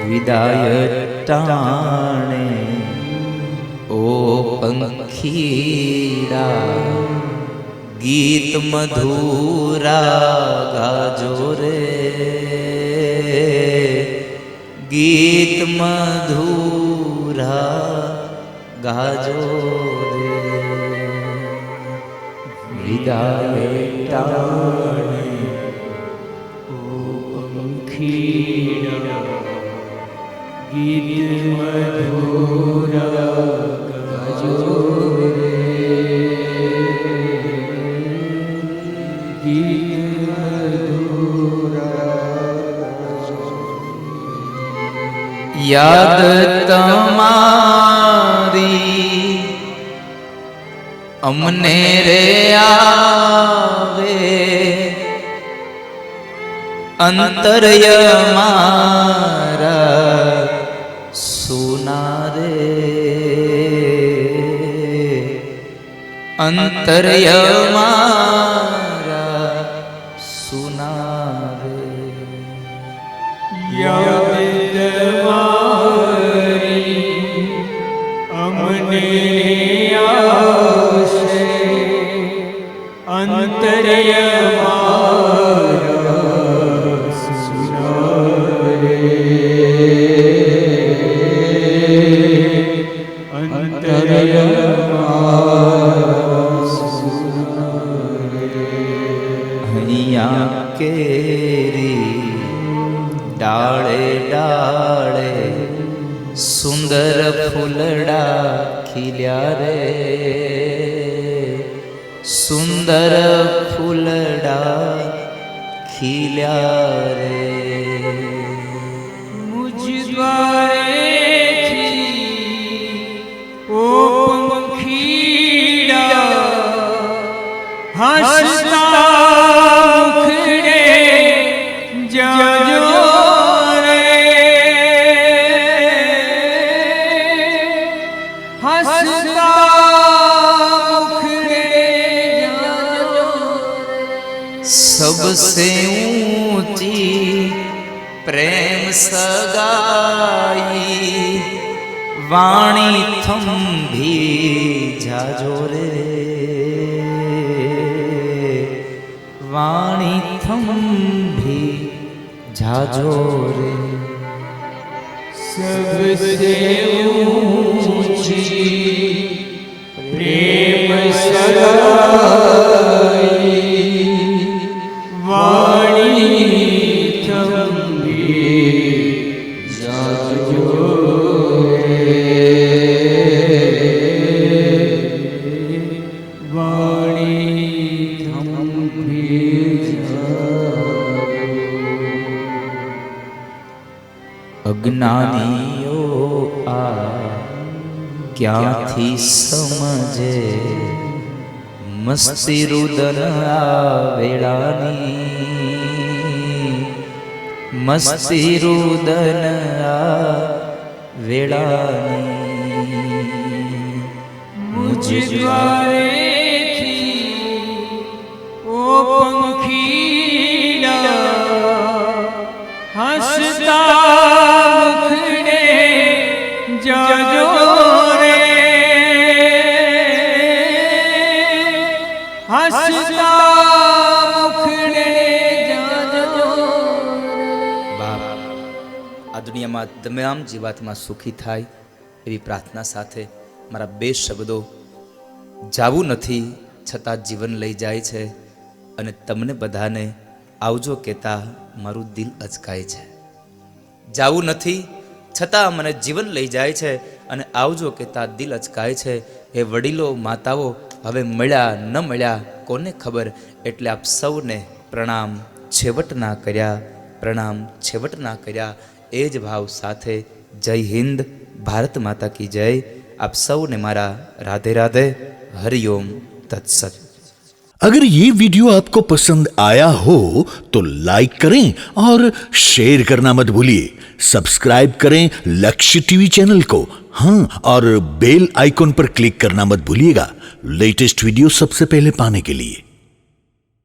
વિદાય ટાણે ઓ પંખીડા ગીત મધુરા ગાજો રે, ગીત મધુરા ગાજો રે, વિદાય ટાણે ઓ પંખીડા ગીત મધુરા ગાજો રે, ગીત યાદ તમારી અમને રે આવે, અંતરય મારા સુના રે, અંતરય મારા સુના રે, યાદ તમારી અમને આવશે, અંતરય મારા સુના રે, અંતરય મારા સુના રે, અહીંયા કેરી ડાળે ડાળે સુંદર ફૂલડા ખીલ્યા રે, સુંદર ફૂલડા ખીલ્યા રે, મુझ દ્વારેથી ઓ પંખીડા હસતા મુખડે જાજો રે, હસતા મુખડે જાજો રે, सबसे ऊंची प्रेम सगाई वाणी थंभी जाजो रे, वाणी थंभी जाजो रे, सबसे ऊंची प्रेम सगाई वाणी थंभी जाजो रे, वाणी थंभी અજ્ઞાનીઓ આ ક્યાંથી સમજે મસ્તી રુદન આ વેળાની, મસ્તી રુદન આ વેળાની, મુझ દ્વારેથી ઓ પંખીડા હસતા મુખડે જાજો રે, હસતા મુખડે જાજો રે. બાપ આ દુનિયામાં તમામ જીવાત્મા સુખી થાય એવી પ્રાર્થના સાથે મારા બે શબ્દો જાવું નથી છતાં જીવન લઈ જાય છે અને તમને બધાને આવજો કહેતા મારું દિલ અચકાય છે. જાવું નથી છતાં મને જીવન લઈ જાય છે અને આવજો કહેતા દિલ અચકાય છે. એ વડીલો માતાઓ હવે મળ્યા ન મળ્યા કોને ખબર, એટલે આપ સૌને પ્રણામ છેવટના કર્યા, પ્રણામ છેવટના કર્યા. એ જ ભાવ સાથે જય હિન્દ, ભારત માતા કી જય. आप सबने मारा राधे राधे, हरिओम तत्सत. अगर ये वीडियो आपको पसंद आया हो तो लाइक करें और शेयर करना मत भूलिए. सब्सक्राइब करें लक्ष्य टीवी चैनल को, हाँ, और बेल आइकॉन पर क्लिक करना मत भूलिएगा लेटेस्ट वीडियो सबसे पहले पाने के लिए.